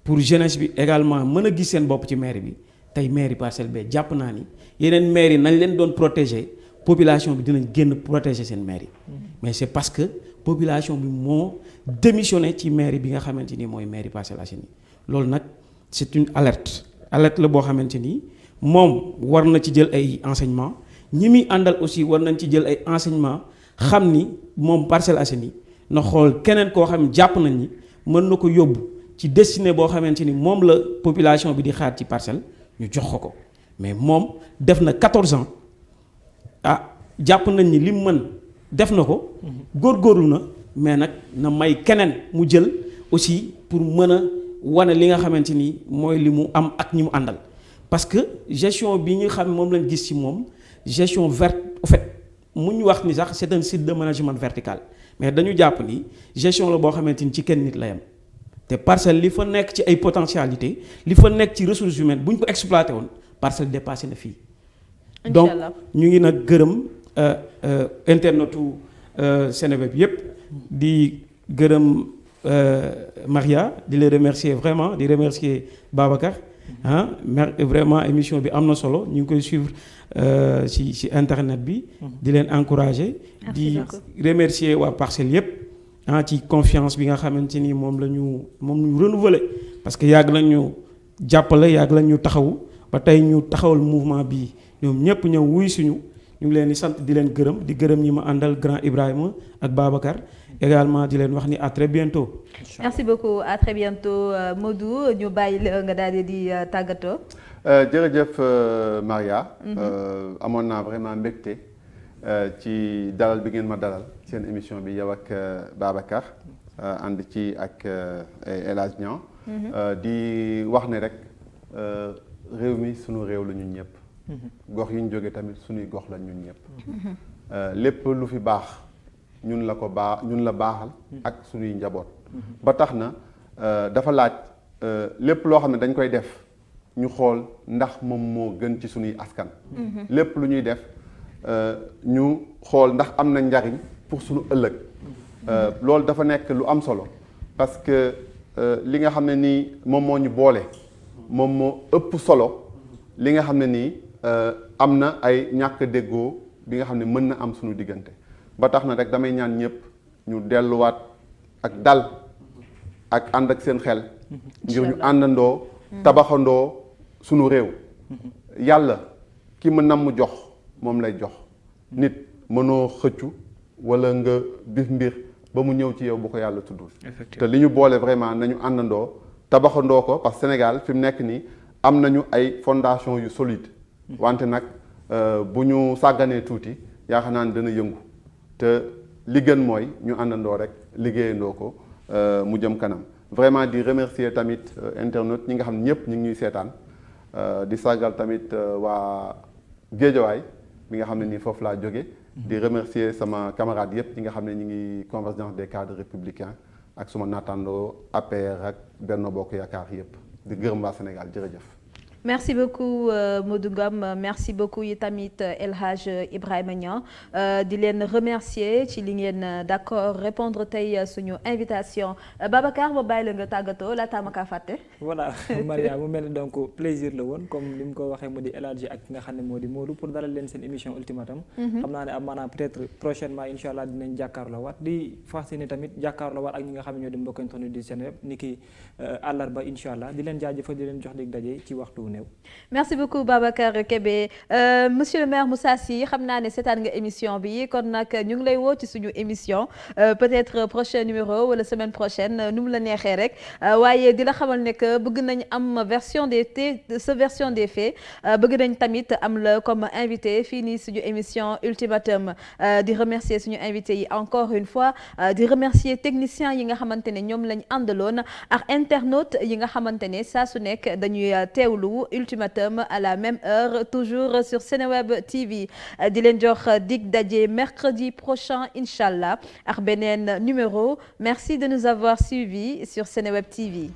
pour jeunesse bi également mën a gis seen bopp ci mairie bi tey mairie Parcelles bee jàpp naa ni yeneen maire yi nañ leen doon protéger population bi dinañ génn protéger seen mairie mais c'est parce que population bi moo démissionné ci mairie bi nga xamante ni mooy mairie Parcelles Assainies loolu nag c'est une alerte la boo xamante ni moom war na ci jël ay enseignements ñi muy àndal aussi war nañ ci jël ay enseignements xam ni moom Parcelles Assainies na xool keneen koo xam ne jàpp nañ ni mën na ko yóbbu ci destinée boo xamante ni moom la population bi di xaar ci parcelle ñu jox ko mais moom def na 14 ans jàpp nañ ni li mu mën def na ko góorgóorlu na mais nag na may keneen mu jël aussi pour mën a wane li nga xamante ni mooy li mu am ak ñi mu àndal. parce que gestion bi ñu xam moom lañ gis ci moom gestion verte en fait mu ñu wax ni sax c'est un site de management vertical mais dañu jàpp ni gestion la boo xamante ni ci kenn nit la yam te parcelle li fa nekk ci ay potentialité li fa nekk ci ressources humaines bu ñu ko exploité woon parcelle dépassé na fii. donc ñu ngi nag gërëm internetu Seneweb yépp di gërëm Maria di les remercier vraiment di remercier Babacar. Vraiment émission bi am na solo ñu ngi koy suivre ci internet bi di leen encourager di remercier waa Parcelles yépp ci confiance bi nga xamante ni moom ñu renouveler parce que yàgg lañ ñu jàppale yàgg lañ ñu taxawu ba tey ñu taxawal mouvement bi ñoom ñëpp ñëw wuy suñu ñu ngi leen di sant di leen gërëm di gërëm ñi ma àndal grand Ibrahima ak Babacar également di leen wax ni à très bientôt. merci beaucoup à très bientôt Modou ñu bàyyi la nga daal di tàggatoo. jërëjëf Maria. amoon naa vraiment mbégte ci dalal bi ngeen ma dalal seen émission bi yow ak Babacar ànd ci ak El Hadj Niang di wax ne rek réew mi sunu réew la ñun ñëpp. gox yi ñu jógee tamit sunuy gox la ñun ñëpp. lépp lu fi baax. ñun la baaxal ak suñuy njaboot ba tax na dafa laaj lépp loo xam ne dañ koy def ñu xool ndax moom moo gën ci suñuy askan lépp lu ñuy def ñu xool ndax am na njariñ pour suñu ëllëg loolu dafa nekk lu am solo parce que li nga xam ne nii moom moo ñu boole moom moo ëpp solo li nga xam ne nii am na ay ñàkk déggoo bi nga xam ne mën na am suñu diggante ba tax na rek damay ñaan ñëpp ñu delluwaat ak dal ak ànd ak seen xel ngir ñu àndandoo tabaxandoo sunu réew yàlla ki mu namm jox moom lay jox nit mënoo xëccu wala nga bif mbir ba mu ñëw ci yow bu ko yàlla tuddul te li ñu boole vraiment nañu àndandoo tabaxandoo ko parce que Sénégal fi mu nekk nii am nañu ay fondation yu solide wante nag bu ñu sàgganee tuuti yaakaar naa ne dana yëngu te li gën mooy ñu àndandoo rek liggéeyandoo ko mu jëm kanam vraiment di remercier tamit internautes ñi nga xam ne ñëpp ñu ngi ñuy seetaan di sargal tamit waa Géejawaay mi nga xam ne nii foofu laa jóge di remercier sama camarade yëpp ñi nga xam ne ñu ngi convergence des cadres républicains ak suma naataandoo APR ak Benno Bokk Yaakaar yëpp di gërëm waa Sénégal jërëjëf. merci beaucoup Modou Ngom merci beaucoup yi tamit El Hadj Ibrahima Niang di leen remercier ci li ngeen d'accord répondre tey suñu invitation Babacar ba bàyyi la nga tàggatoo laataa ma kaa fàtte. voilà Maria mu mel ni donc plaisir la woon comme ni mu ko waxee mu di El Hadj ak ki nga xam ne moo di Modou pour dalal leen seen émission Ultimatum. xam naa ne am maanaam peut-être prochainement incha allah dinañ jàkkaarloo waat di fas yéene tamit jàkkaarloo waat ak ñi nga xam ne ñoo di mbokk internet di Seneweb ni ki àllarba incha allah di leen jaajëfal di leen jox dig daje ci waxtu. merci beaucoup Babacar Kébé monsieur le maire Moussa Sy xam naa ne seetaan nga émission bi kon nag ñu ngi lay woo ci suñu émission peut-être prochain numéro wala semaine prochaine nu mu la neexee rek waaye di la xamal ne que bëgg nañ am version des faits bëgg nañ tamit am la comme invité fii nii suñu émission Ultimatum di remercier suñu invité yi encore une fois di remercier techniciens yi nga xamante ne ñoom lañ àndaloon ak internautes yi nga xamante ne saa su nekk dañuy teewlu Ultimatum à la même heure toujours sur Seneweb TV di leen jox dig daje mercredi prochain inchallah ak beneen numéro merci de nous avoir suivis sur Seneweb TV.